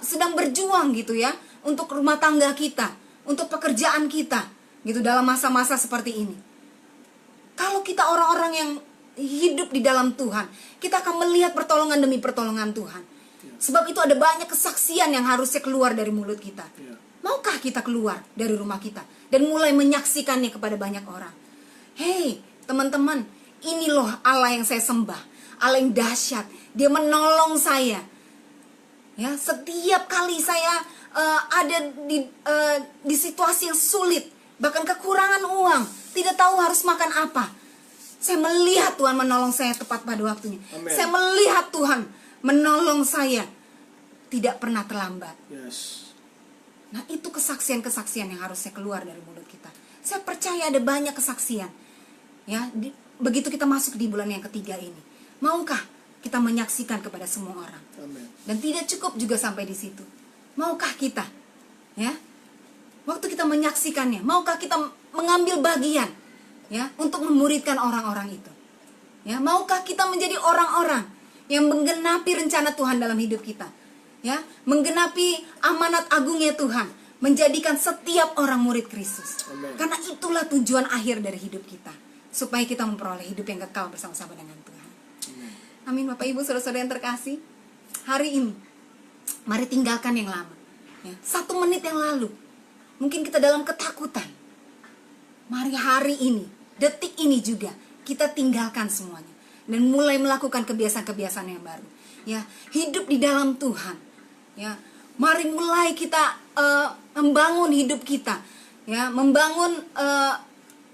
sedang berjuang gitu ya untuk rumah tangga kita, untuk pekerjaan kita gitu dalam masa-masa seperti ini. Kalau kita orang-orang yang hidup di dalam Tuhan, kita akan melihat pertolongan demi pertolongan Tuhan. Sebab itu ada banyak kesaksian yang harusnya keluar dari mulut kita. Maukah kita keluar dari rumah kita dan mulai menyaksikannya kepada banyak orang? Hei, teman-teman, ini loh Allah yang saya sembah. Allah yang dahsyat. Dia menolong saya. Ya, setiap kali saya ada di situasi yang sulit, bahkan kekurangan uang, tidak tahu harus makan apa, saya melihat Tuhan menolong saya tepat pada waktunya. Amen. Saya melihat Tuhan menolong saya tidak pernah terlambat. Yes. Nah, itu kesaksian-kesaksian yang harusnya keluar dari mulut kita. Saya percaya ada banyak kesaksian. Ya, begitu kita masuk di bulan yang ketiga ini, maukah kita menyaksikan kepada semua orang? Amen. Dan tidak cukup juga sampai di situ. Maukah kita, ya, waktu kita menyaksikannya, maukah kita mengambil bagian, ya, untuk memuridkan orang-orang itu? Ya, maukah kita menjadi orang-orang yang menggenapi rencana Tuhan dalam hidup kita? Ya, menggenapi amanat agungnya Tuhan, menjadikan setiap orang murid Kristus. Amen. Karena itulah tujuan akhir dari hidup kita, supaya kita memperoleh hidup yang kekal bersama-sama dengan Tuhan. Amin, Bapak Ibu saudara-saudara yang terkasih. Hari ini mari tinggalkan yang lama, ya. 1 menit yang lalu mungkin kita dalam ketakutan. Mari hari ini, detik ini juga kita tinggalkan semuanya dan mulai melakukan kebiasaan-kebiasaan yang baru. Ya, hidup di dalam Tuhan. Ya, mari mulai kita membangun hidup kita, ya, membangun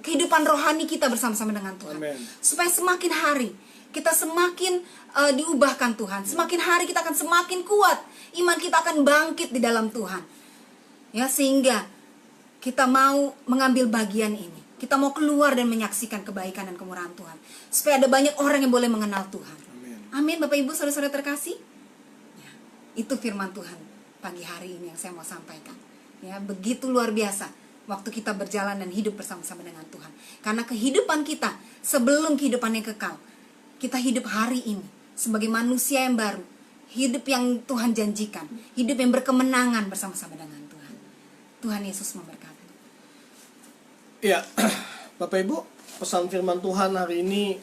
kehidupan rohani kita bersama-sama dengan Tuhan. Amen. Supaya semakin hari kita semakin diubahkan Tuhan. Semakin hari kita akan semakin kuat. Iman kita akan bangkit di dalam Tuhan. Ya, sehingga kita mau mengambil bagian ini. Kita mau keluar dan menyaksikan kebaikan dan kemurahan Tuhan. Supaya ada banyak orang yang boleh mengenal Tuhan. Amin, Bapak Ibu, saudara-saudara terkasih. Ya, itu firman Tuhan pagi hari ini yang saya mau sampaikan. Ya, begitu luar biasa waktu kita berjalan dan hidup bersama-sama dengan Tuhan. Karena kehidupan kita sebelum kehidupan yang kekal, kita hidup hari ini sebagai manusia yang baru, hidup yang Tuhan janjikan, hidup yang berkemenangan bersama-sama dengan Tuhan. Tuhan Yesus memberkati. Ya, Bapak Ibu, pesan firman Tuhan hari ini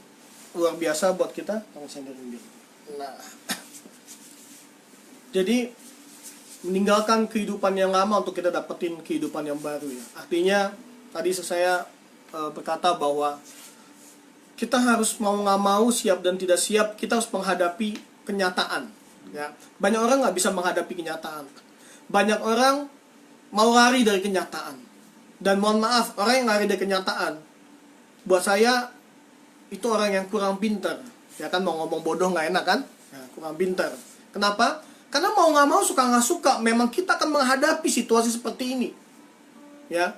luar biasa buat kita. Nah, jadi meninggalkan kehidupan yang lama untuk kita dapetin kehidupan yang baru ya. Artinya tadi saya berkata bahwa kita harus mau nggak mau, siap dan tidak siap, kita harus menghadapi kenyataan. Ya, banyak orang nggak bisa menghadapi kenyataan. Banyak orang mau lari dari kenyataan. Dan mohon maaf, orang yang lari dari kenyataan, buat saya itu orang yang kurang pintar. Ya kan, mau ngomong bodoh nggak enak kan? Ya, kurang pintar. Kenapa? Karena mau nggak mau, suka nggak suka, memang kita akan menghadapi situasi seperti ini. Ya,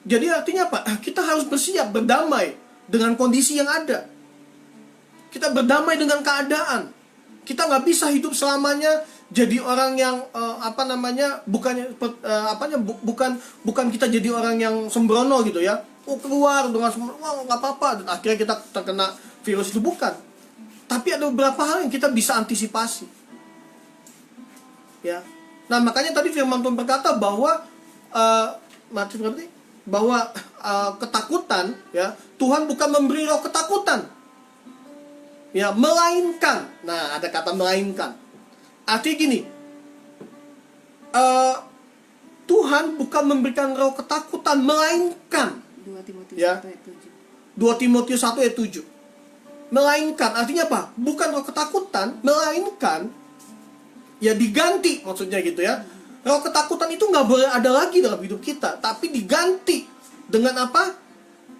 jadi artinya apa? Kita harus bersiap, berdamai dengan kondisi yang ada. Kita berdamai dengan keadaan. Kita nggak bisa hidup selamanya jadi orang yang bukan kita jadi orang yang sembrono gitu ya. Keluar dengan nggak apa-apa, dan akhirnya kita terkena virus itu, bukan. Tapi ada beberapa hal yang kita bisa antisipasi. Ya. Nah, makanya tadi firman Tuhan berkata bahwa ketakutan, ya, Tuhan bukan memberi roh ketakutan. Ya, melainkan. Nah, ada kata melainkan. Artinya gini, Tuhan bukan memberikan roh ketakutan, melainkan 2 Timotius ya, 1 ayat 7. 2 Timotius 1 ayat 7. Melainkan, artinya apa? Bukan roh ketakutan, melainkan ya diganti, maksudnya gitu ya. Roh ketakutan itu nggak boleh ada lagi dalam hidup kita, tapi diganti dengan apa?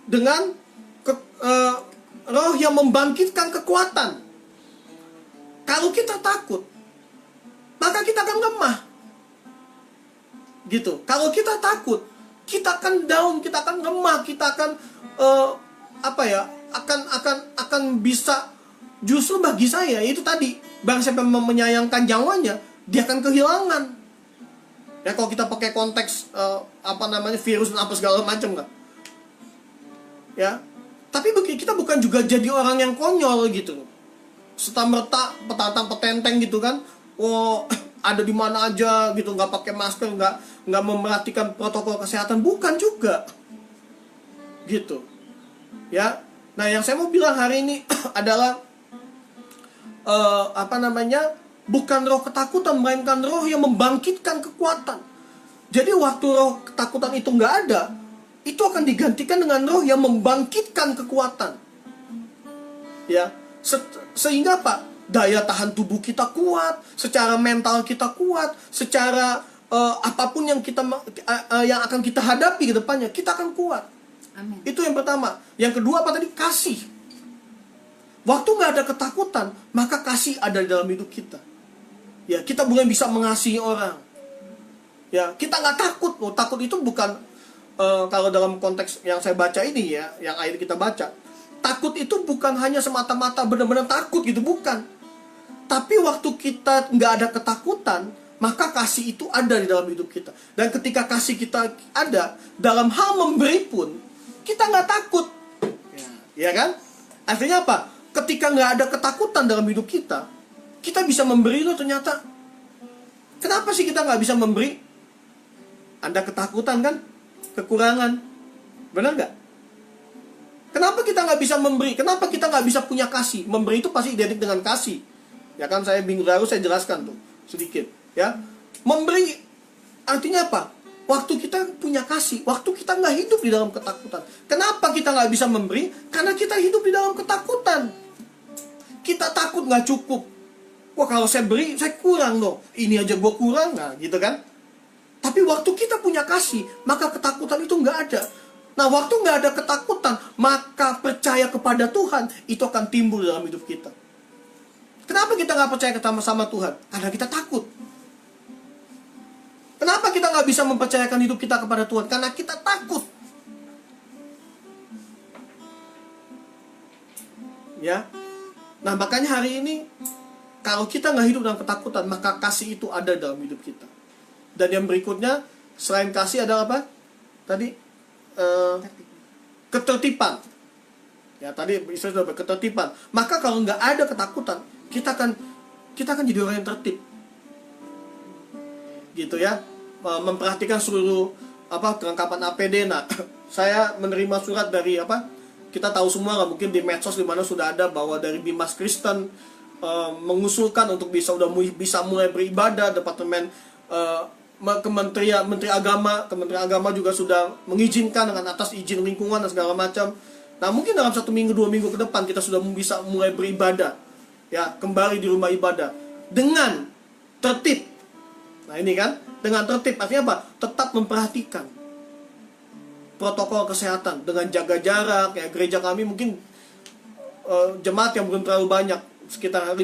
Dengan roh yang membangkitkan kekuatan. Kalau kita takut, maka kita akan lemah. Gitu. Kalau kita takut, kita akan down, kita akan lemah, kita akan akan bisa, justru bagi saya itu tadi, barang siapa menyayangkan nyawanya, dia akan kehilangan. Ya, kalau kita pakai konteks virus dan apa segala macam kan. Ya. Tapi kita bukan juga jadi orang yang konyol gitu. Serta-merta petantang petenteng gitu kan. Oh, ada di mana aja gitu, nggak pakai masker, nggak memerhatikan protokol kesehatan, bukan juga. Gitu. Ya. Nah, yang saya mau bilang hari ini adalah bukan roh ketakutan, melainkan roh yang membangkitkan kekuatan. Jadi waktu roh ketakutan itu nggak ada, itu akan digantikan dengan roh yang membangkitkan kekuatan. Ya, sehingga apa? Daya tahan tubuh kita kuat, secara mental kita kuat, secara apapun yang akan kita hadapi ke depannya, kita akan kuat. Amin. Itu yang pertama. Yang kedua apa tadi? Kasih. Waktu nggak ada ketakutan, maka kasih ada di dalam hidup kita. Ya, kita bukan bisa mengasihi orang. Ya, kita nggak takut. Oh, takut itu bukan kalau dalam konteks yang saya baca ini ya, yang ayat kita baca, takut itu bukan hanya semata-mata benar-benar takut gitu, bukan. Tapi waktu kita nggak ada ketakutan, maka kasih itu ada di dalam hidup kita. Dan ketika kasih kita ada, dalam hal memberi pun, kita nggak takut. Ya kan? Artinya apa? Ketika nggak ada ketakutan dalam hidup kita, kita bisa memberi loh ternyata. Kenapa sih kita nggak bisa memberi? Ada ketakutan kan? Kekurangan. Benar nggak? Kenapa kita nggak bisa memberi? Kenapa kita nggak bisa punya kasih? Memberi itu pasti identik dengan kasih. Ya kan, saya minggu lalu saya jelaskan tuh sedikit. Ya, memberi artinya apa? Waktu kita punya kasih, waktu kita nggak hidup di dalam ketakutan. Kenapa kita nggak bisa memberi? Karena kita hidup di dalam ketakutan. Kita takut nggak cukup. Wah, kalau saya beri, saya kurang loh. Ini aja gue kurang, nah gitu kan? Tapi waktu kita punya kasih, maka ketakutan itu nggak ada. Nah, waktu nggak ada ketakutan, maka percaya kepada Tuhan itu akan timbul dalam hidup kita. Kenapa kita nggak percaya sama Tuhan? Karena kita takut. Kenapa kita nggak bisa mempercayakan hidup kita kepada Tuhan? Karena kita takut. Ya, nah makanya hari ini kalau kita nggak hidup dalam ketakutan, maka kasih itu ada dalam hidup kita. Dan yang berikutnya selain kasih adalah apa? Tadi ketertiban. Ya tadi istilah sudah ketertiban. Maka kalau nggak ada ketakutan, kita akan jadi orang yang tertib. Gitu ya, memperhatikan seluruh kelengkapan APD. Nah, saya menerima surat dari kita tahu semua lah, mungkin di medsos di mana sudah ada bahwa dari Bimas Kristen mengusulkan untuk bisa mulai beribadah. Departemen Kementerian Agama juga sudah mengizinkan dengan atas izin lingkungan dan segala macam. Nah, mungkin dalam 1 minggu 2 minggu ke depan kita sudah bisa mulai beribadah, ya, kembali di rumah ibadah dengan tertib. Nah, ini kan dengan tertib artinya apa? Tetap memperhatikan protokol kesehatan dengan jaga jarak. Ya, gereja kami mungkin jemaat yang belum terlalu banyak, sekitar 50.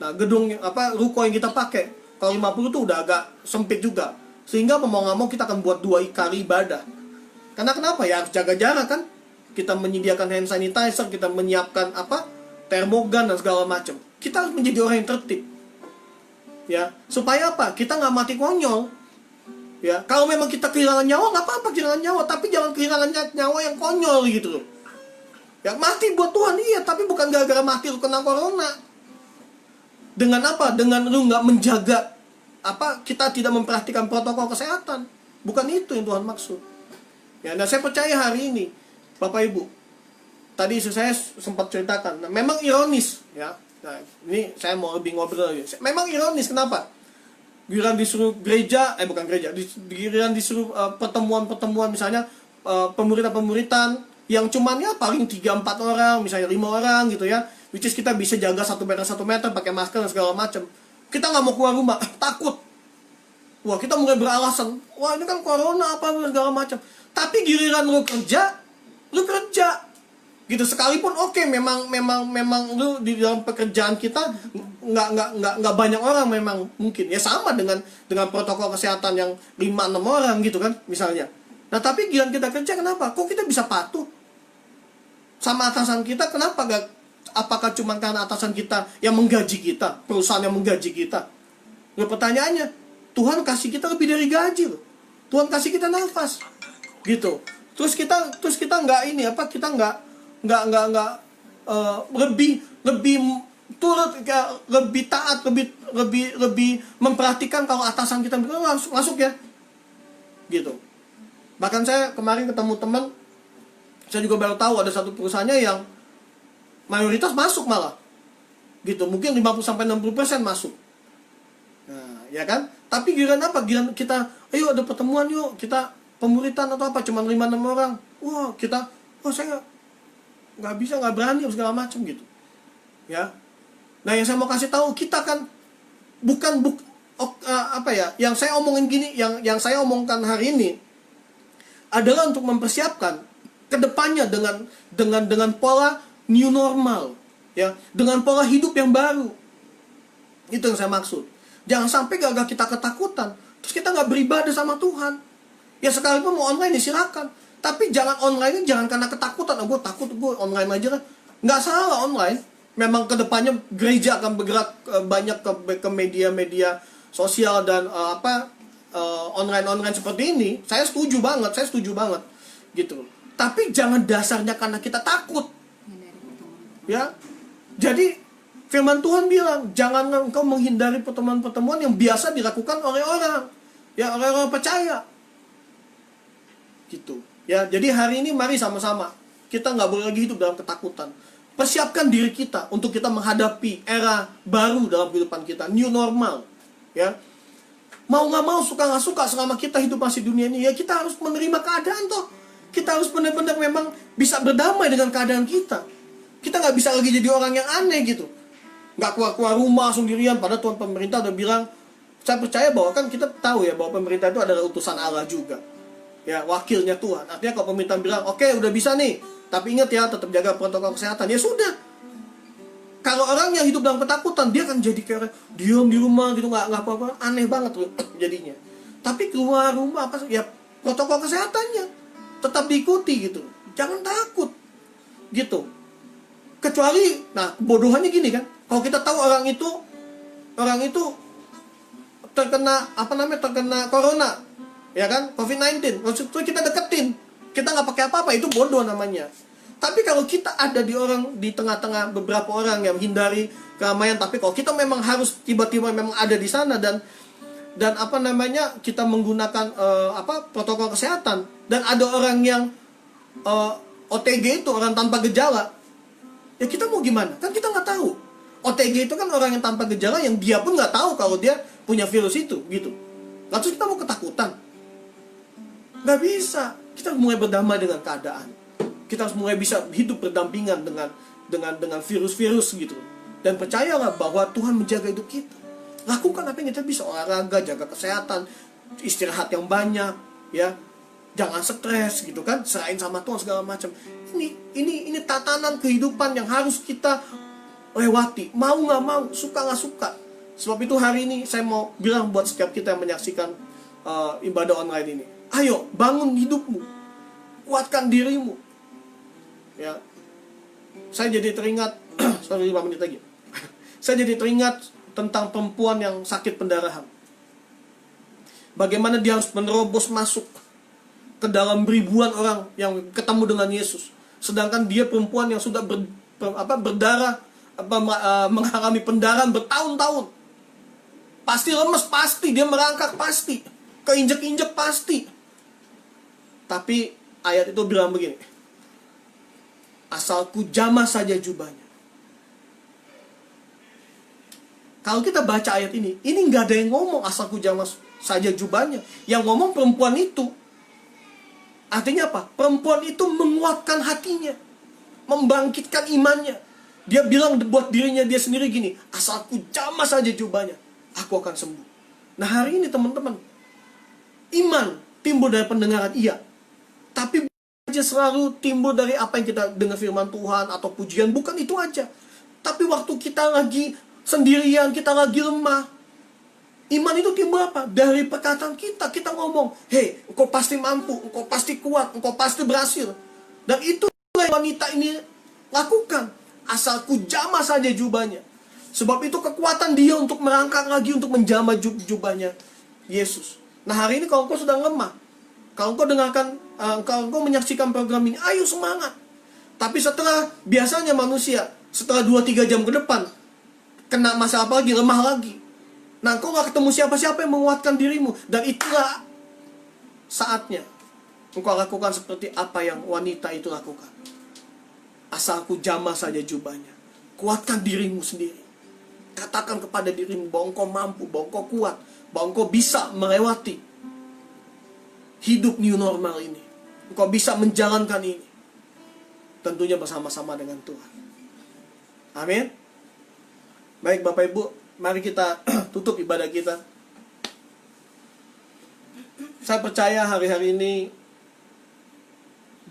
Nah, gedung ruko yang kita pakai kalau 50 tuh udah agak sempit juga. Sehingga mau nggak mau kita akan buat 2 kali ibadah. Karena kenapa? Ya harus jaga jarak kan. Kita menyediakan hand sanitizer, kita menyiapkan termogan dan segala macam. Kita harus menjadi orang yang tertib. Ya, supaya apa? Kita nggak mati konyol. Ya, kalau memang kita kehilangan nyawa nggak apa-apa kehilangan nyawa, tapi jangan kehilangan nyawa yang konyol gitu loh. Ya, mati buat Tuhan iya, tapi bukan gara-gara mati lu kena corona. Dengan apa? Dengan lu nggak menjaga kita tidak memperhatikan protokol kesehatan. Bukan itu yang Tuhan maksud. Ya, nah saya percaya hari ini Bapak Ibu, tadi saya sempat ceritakan. Nah, memang ironis ya. Nah, ini saya mau lebih ngobrol lagi. Memang ironis kenapa? Giliran disuruh giliran disuruh pertemuan-pertemuan misalnya pemuritan-pemuritan yang cuman ya paling 3-4 orang, misalnya 5 orang gitu ya. Which is kita bisa jaga 1 meter pakai masker dan segala macam. Kita nggak mau keluar rumah, takut. Wah, kita mulai beralasan, wah ini kan corona segala macam. Tapi giliran lu kerja, gitu. Sekalipun memang lu di dalam pekerjaan kita nggak banyak orang memang mungkin ya, sama dengan protokol kesehatan yang 5-6 orang gitu kan misalnya. Nah tapi giliran kita kerja, kenapa? Kok kita bisa patuh sama atasan kita? Kenapa gak? Apakah cuma karena atasan kita yang menggaji kita, perusahaan yang menggaji kita? Nah, pertanyaannya, Tuhan kasih kita lebih dari gaji loh. Tuhan kasih kita nafas, gitu. Terus kita nggak kita nggak lebih turut, lebih taat, lebih memperhatikan kalau atasan kita masuk ya, gitu. Bahkan saya kemarin ketemu teman, saya juga baru tahu ada satu perusahaannya yang mayoritas masuk malah, gitu. Mungkin 50-60% masuk. Nah, ya kan? Tapi giliran giliran kita, ayo ada pertemuan yuk, kita pemuritan atau cuman 5-6 orang. Wah, saya nggak bisa, nggak berani segala macam gitu. Ya. Nah, yang saya mau kasih tahu, kita kan yang saya omongin gini, yang saya omongkan hari ini adalah untuk mempersiapkan kedepannya dengan pola new normal, ya, dengan pola hidup yang baru. Itu yang saya maksud. Jangan sampai gagal kita ketakutan, terus kita nggak beribadah sama Tuhan. Ya sekalipun mau online ya silakan, tapi jangan online jangan karena ketakutan. Gue takut, gue online aja lah. Nggak salah online. Memang kedepannya gereja akan bergerak banyak ke media-media sosial dan online seperti ini. Saya setuju banget, gitu. Tapi jangan dasarnya karena kita takut. Ya, jadi firman Tuhan bilang, jangan engkau menghindari pertemuan-pertemuan yang biasa dilakukan oleh orang, ya, orang-orang percaya, gitu. Ya, jadi hari ini mari sama-sama kita nggak boleh lagi hidup dalam ketakutan. Persiapkan diri kita untuk kita menghadapi era baru dalam kehidupan kita, new normal, ya. Mau nggak mau, suka nggak suka, selama kita hidup masih dunia ini, ya kita harus menerima keadaan toh. Kita harus benar-benar memang bisa berdamai dengan keadaan kita. Kita nggak bisa lagi jadi orang yang aneh gitu, nggak keluar rumah sendirian. Padahal Tuhan pemerintah udah bilang, saya percaya bahwa kan kita tahu ya bahwa pemerintah itu adalah utusan Allah juga. Ya, wakilnya Tuhan. Artinya kalau pemerintahan bilang, oke, udah bisa nih, tapi ingat ya, tetap jaga protokol kesehatan. Ya sudah. Kalau orang yang hidup dalam ketakutan, dia akan jadi kayak diam di rumah gitu, nggak apa-apa, aneh banget loh jadinya. Tapi keluar rumah apa ya, protokol kesehatannya tetap diikuti gitu. Jangan takut gitu. Kecuali, nah bodohannya gini kan, kalau kita tahu orang itu terkena terkena corona, ya kan, COVID-19, terus kita deketin, kita nggak pakai apa-apa, itu bodoh namanya. Tapi kalau kita ada di tengah-tengah beberapa orang yang menghindari keramaian, tapi kalau kita memang harus tiba-tiba memang ada di sana dan kita menggunakan protokol kesehatan, dan ada orang yang OTG itu orang tanpa gejala, ya kita mau gimana? Kan kita nggak tahu. OTG itu kan orang yang tanpa gejala yang dia pun nggak tahu kalau dia punya virus itu, gitu. Lalu kita mau ketakutan? Nggak bisa. Kita harus mulai berdamai dengan keadaan. Kita harus mulai bisa hidup berdampingan dengan virus-virus gitu. Dan percayalah bahwa Tuhan menjaga hidup kita. Lakukan apa yang kita bisa, olahraga, jaga kesehatan, istirahat yang banyak, ya. Jangan stres gitu kan, serahin sama Tuhan segala macam. Ini tatanan kehidupan yang harus kita lewati, mau nggak mau, suka nggak suka. Sebab itu hari ini saya mau bilang buat setiap kita yang menyaksikan ibadah online ini, ayo bangun hidupmu, kuatkan dirimu. Ya, saya jadi teringat, 5 menit lagi. Saya jadi teringat tentang perempuan yang sakit pendarahan. Bagaimana dia harus menerobos masuk ke dalam ribuan orang yang ketemu dengan Yesus. Sedangkan dia perempuan yang sudah berdarah, mengalami pendarahan bertahun-tahun. Pasti lemes, pasti dia merangkak, pasti keinjek-injek, pasti. Tapi ayat itu bilang begini, asalku jamah saja jubahnya. Kalau kita baca ayat ini nggak ada yang ngomong asalku jamah saja jubahnya. Yang ngomong perempuan itu. Artinya apa? Perempuan itu menguatkan hatinya, membangkitkan imannya. Dia bilang buat dirinya dia sendiri gini, asalku jamah saja jubahnya, aku akan sembuh. Nah hari ini teman-teman, iman timbul dari pendengaran, iya. Tapi aja selalu timbul dari apa yang kita dengar firman Tuhan atau pujian, bukan itu aja. Tapi waktu kita lagi sendirian, kita lagi lemah, iman itu timbul apa? Dari perkataan kita. Kita ngomong, hei, engkau pasti mampu, engkau pasti kuat, engkau pasti berhasil. Dan itu yang wanita ini lakukan. Asalku jamah saja jubahnya. Sebab itu kekuatan dia untuk merangkak lagi, untuk menjamah jubahnya Yesus. Nah hari ini kalau engkau sedang lemah, kalau engkau dengarkan, kalau engkau menyaksikan program ini, ayo semangat. Tapi biasanya manusia, setelah 2-3 jam ke depan, kena masalah apa lagi, lemah lagi. Nah, engkau gak ketemu siapa-siapa yang menguatkan dirimu. Dan itulah saatnya engkau lakukan seperti apa yang wanita itu lakukan. Asalku jamah saja jubahnya. Kuatkan dirimu sendiri. Katakan kepada dirimu bahwa engkau mampu, bahwa engkau kuat, bahwa engkau bisa melewati hidup new normal ini. Engkau bisa menjalankan ini. Tentunya bersama-sama dengan Tuhan. Amin. Baik Bapak Ibu, mari kita tutup ibadah kita. Saya percaya hari-hari ini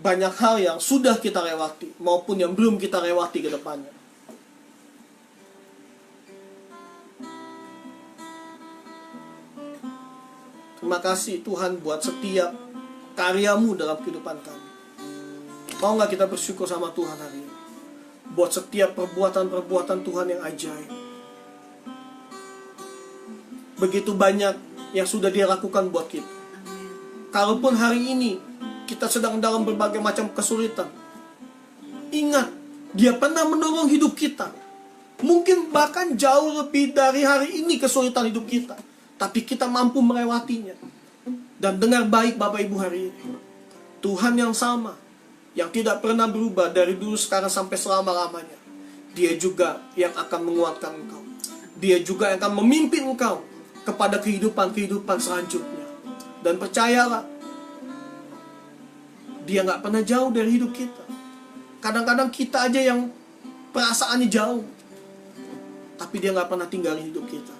banyak hal yang sudah kita lewati maupun yang belum kita lewati ke depannya. Terima kasih Tuhan buat setiap karyamu dalam kehidupan kami. Mau gak kita bersyukur sama Tuhan hari ini buat setiap perbuatan-perbuatan Tuhan yang ajaib. Begitu banyak yang sudah Dia lakukan buat kita. Kalaupun hari ini kita sedang dalam berbagai macam kesulitan, ingat, Dia pernah menolong hidup kita. Mungkin bahkan jauh lebih dari hari ini kesulitan hidup kita, tapi kita mampu melewatinya. Dan dengar baik Bapak Ibu hari ini, Tuhan yang sama, yang tidak pernah berubah dari dulu, sekarang sampai selama-lamanya, Dia juga yang akan menguatkan engkau. Dia juga yang akan memimpin engkau kepada kehidupan-kehidupan selanjutnya. Dan percayalah, Dia gak pernah jauh dari hidup kita. Kadang-kadang kita aja yang perasaannya jauh, tapi Dia gak pernah tinggalin hidup kita.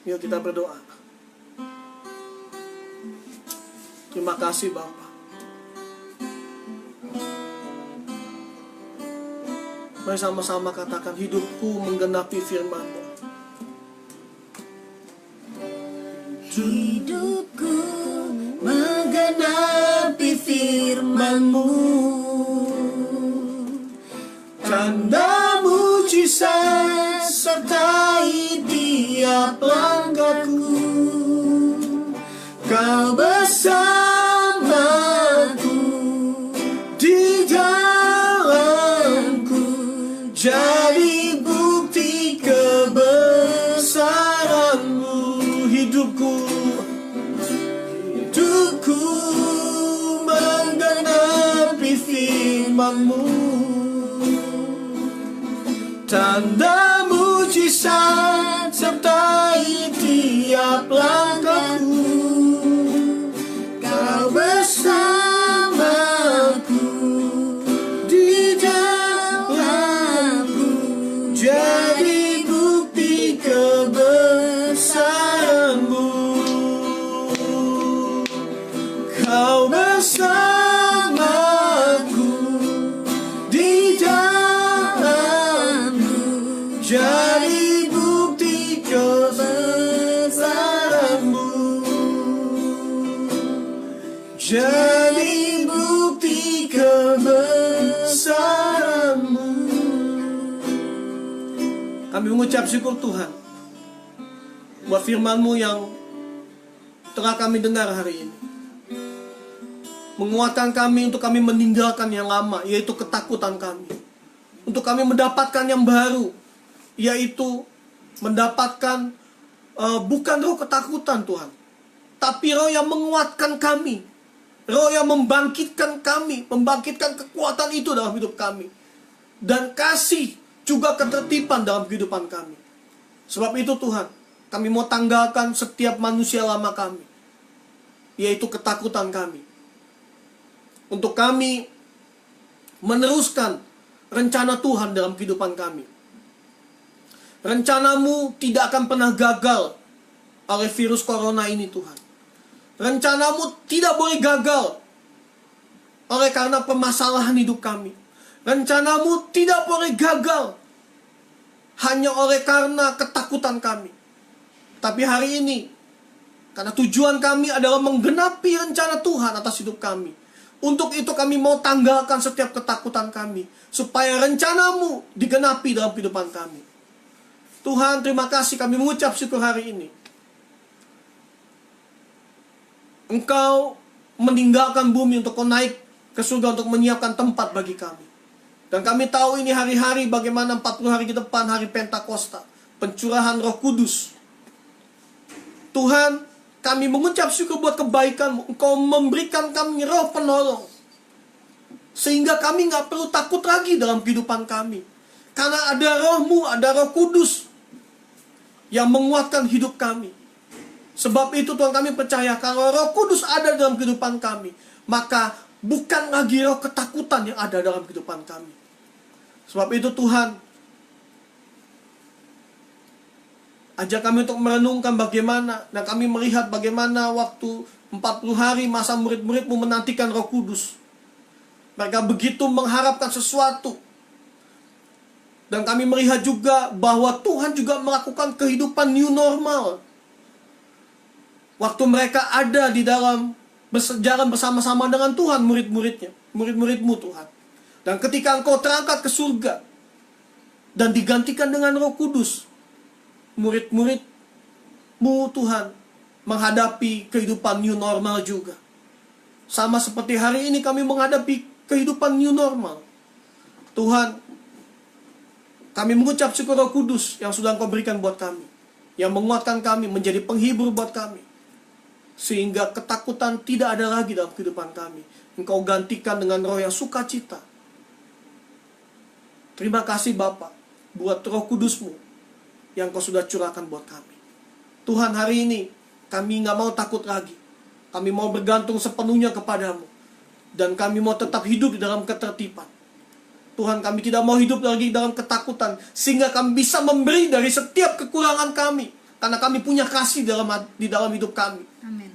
Yuk kita berdoa. Terima kasih Bapa. Mari sama-sama katakan, hidupku menggenapi firman-Mu. Hidupku menggenapi firman-Mu, tanda mujizat sertai tiap langkahku. Kau bersamaku di jalanku, jadi bukti kebesaran-Mu. Hidupku menggenapi firman-Mu, tanda mujizat sertai tiap langkahku. Kau bersamaku di jalanku, jadi bukti kebesaran-Mu. Kau bersamaku di jalanku, jadi bukti kebesaran-Mu. Jadi bukti kebesaran-Mu. Kami mengucap syukur Tuhan buat firman-Mu yang telah kami dengar hari ini. Menguatkan kami untuk kami meninggalkan yang lama, yaitu ketakutan kami. Untuk kami mendapatkan yang baru, yaitu mendapatkan bukan roh ketakutan Tuhan, tapi roh yang menguatkan kami, roh yang membangkitkan kami, membangkitkan kekuatan itu dalam hidup kami, dan kasih juga ketertiban dalam kehidupan kami. Sebab itu Tuhan, kami mau tanggalkan setiap manusia lama kami, yaitu ketakutan kami, untuk kami meneruskan rencana Tuhan dalam kehidupan kami. Rencana-Mu tidak akan pernah gagal oleh virus corona ini Tuhan. Rencana-Mu tidak boleh gagal oleh karena permasalahan hidup kami. Rencana-Mu tidak boleh gagal hanya oleh karena ketakutan kami. Tapi hari ini, karena tujuan kami adalah menggenapi rencana Tuhan atas hidup kami, untuk itu kami mau tanggalkan setiap ketakutan kami, supaya rencana-Mu digenapi dalam kehidupan kami. Tuhan, terima kasih, kami mengucap syukur hari ini. Engkau meninggalkan bumi untuk Kau naik ke surga untuk menyiapkan tempat bagi kami. Dan kami tahu ini hari-hari bagaimana 40 hari ke depan, hari Pentakosta, pencurahan Roh Kudus. Tuhan, kami mengucap syukur buat kebaikan-Mu. Engkau memberikan kami roh penolong, sehingga kami gak perlu takut lagi dalam kehidupan kami. Karena ada Roh-Mu, ada Roh Kudus yang menguatkan hidup kami. Sebab itu Tuhan, kami percaya kalau Roh Kudus ada dalam kehidupan kami, maka bukan lagi roh ketakutan yang ada dalam kehidupan kami. Sebab itu Tuhan, ajak kami untuk merenungkan bagaimana, dan kami melihat bagaimana waktu 40 hari masa murid-murid-Mu menantikan Roh Kudus. Mereka begitu mengharapkan sesuatu. Dan kami melihat juga bahwa Tuhan juga melakukan kehidupan new normal. Waktu mereka ada di dalam berjalan bersama-sama dengan Tuhan, murid-muridnya, murid-murid-Mu Tuhan. Dan ketika Engkau terangkat ke surga dan digantikan dengan Roh Kudus, murid-murid-Mu Tuhan menghadapi kehidupan new normal juga. Sama seperti hari ini kami menghadapi kehidupan new normal. Tuhan, kami mengucap syukur Roh Kudus yang sudah Engkau berikan buat kami, yang menguatkan kami, menjadi penghibur buat kami, sehingga ketakutan tidak ada lagi dalam kehidupan kami. Engkau gantikan dengan roh yang sukacita. Terima kasih Bapa buat Roh Kudus-Mu yang Kau sudah curahkan buat kami. Tuhan, hari ini kami gak mau takut lagi. Kami mau bergantung sepenuhnya kepada-Mu, dan kami mau tetap hidup di dalam ketertiban. Tuhan, kami tidak mau hidup lagi dalam ketakutan, sehingga kami bisa memberi dari setiap kekurangan kami, karena kami punya kasih di dalam hidup kami. Amin.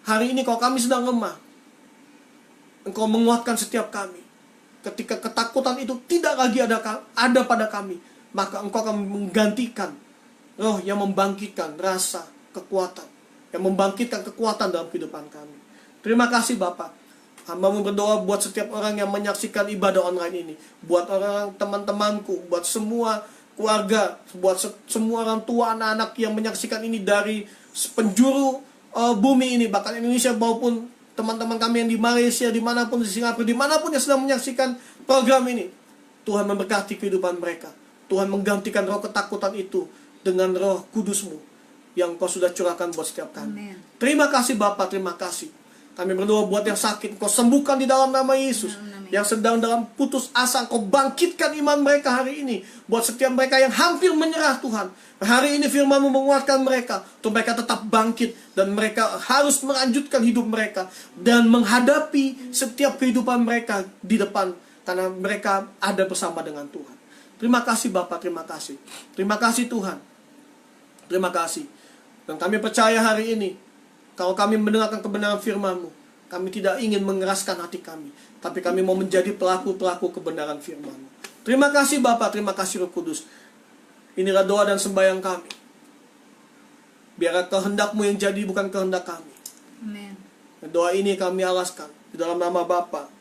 hari ini kalau kami sedang lemah, Engkau menguatkan setiap kami. Ketika ketakutan itu tidak lagi ada pada kami, maka Engkau akan menggantikan roh yang membangkitkan rasa kekuatan, yang membangkitkan kekuatan dalam kehidupan kami. Terima kasih Bapa. Hamba-Mu berdoa buat setiap orang yang menyaksikan ibadah online ini, buat orang teman-temanku, buat semua keluarga, buat semua orang tua, anak-anak yang menyaksikan ini dari penjuru bumi ini, bahkan Indonesia maupun teman-teman kami yang di Malaysia, dimanapun, di Singapura, dimanapun yang sedang menyaksikan program ini. Tuhan memberkati kehidupan mereka. Tuhan menggantikan roh ketakutan itu dengan roh kudus-Mu yang Kau sudah curahkan buat setiap kami. Amen. Terima kasih Bapa, terima kasih. Kami berdoa buat yang sakit, Kau sembuhkan di dalam nama Yesus. Yang sedang dalam putus asa, Kau bangkitkan iman mereka hari ini. Buat setiap mereka yang hampir menyerah Tuhan, hari ini firman-Mu menguatkan mereka untuk mereka tetap bangkit, dan mereka harus melanjutkan hidup mereka dan menghadapi setiap kehidupan mereka di depan, karena mereka ada bersama dengan Tuhan. Terima kasih Bapa, terima kasih. Terima kasih Tuhan. Terima kasih. Dan kami percaya hari ini, kalau kami mendengarkan kebenaran firman-Mu, kami tidak ingin mengeraskan hati kami, tapi kami mau menjadi pelaku-pelaku kebenaran firman-Mu. Terima kasih Bapa, terima kasih Roh Kudus. Inilah doa dan sembahyang kami. Biarlah kehendak-Mu yang jadi, bukan kehendak kami. Amen. Doa ini kami alaskan di dalam nama Bapa,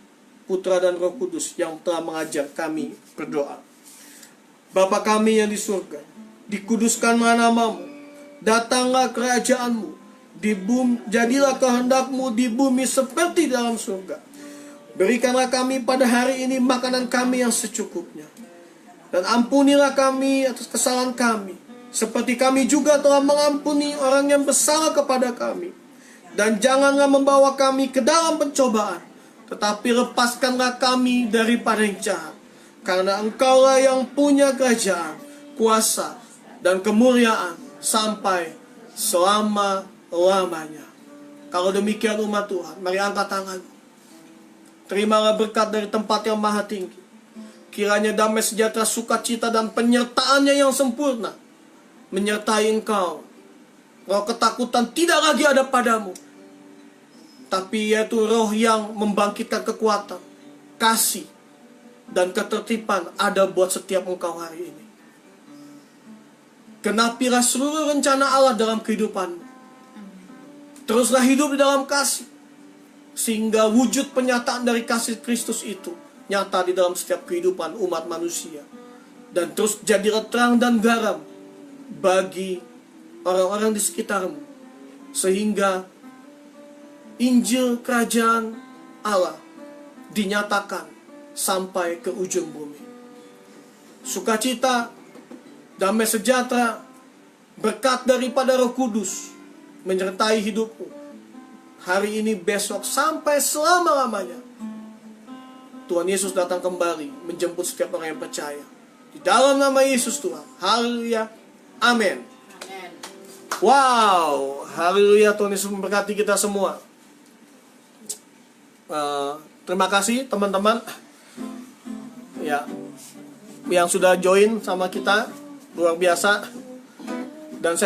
Putra dan Roh Kudus yang telah mengajar kami berdoa. Bapa kami yang di surga, dikuduskanlah nama-Mu, datanglah kerajaan-Mu, jadilah kehendak-Mu di bumi seperti dalam surga. Berikanlah kami pada hari ini makanan kami yang secukupnya, dan ampunilah kami atas kesalahan kami, seperti kami juga telah mengampuni orang yang bersalah kepada kami. Dan janganlah membawa kami ke dalam pencobaan, tetapi lepaskanlah kami daripada yang jahat. Karena Engkaulah yang punya kerajaan, kuasa, dan kemuliaan sampai selama-lamanya. Kalau demikian umat Tuhan, mari angkat tangan. Terimalah berkat dari tempat yang maha tinggi. Kiranya damai sejahtera, sukacita, dan penyertaannya yang sempurna menyertai engkau. Roh ketakutan tidak lagi ada padamu, tapi yaitu roh yang membangkitkan kekuatan, kasih, dan ketertiban ada buat setiap engkau hari ini. Genapilah seluruh rencana Allah dalam kehidupanmu. Teruslah hidup di dalam kasih, sehingga wujud penyataan dari kasih Kristus itu nyata di dalam setiap kehidupan umat manusia. Dan terus jadilah terang dan garam bagi orang-orang di sekitarmu, sehingga Injil Kerajaan Allah dinyatakan sampai ke ujung bumi. Sukacita, damai sejahtera, berkat daripada Roh Kudus menyertai hidupmu hari ini, besok, sampai selama-lamanya. Tuhan Yesus datang kembali menjemput setiap orang yang percaya. Di dalam nama Yesus Tuhan. Haleluya. Amin. Wow. Haleluya. Tuhan Yesus memberkati kita semua. Terima kasih teman-teman ya yang sudah join sama kita, luar biasa. Dan saya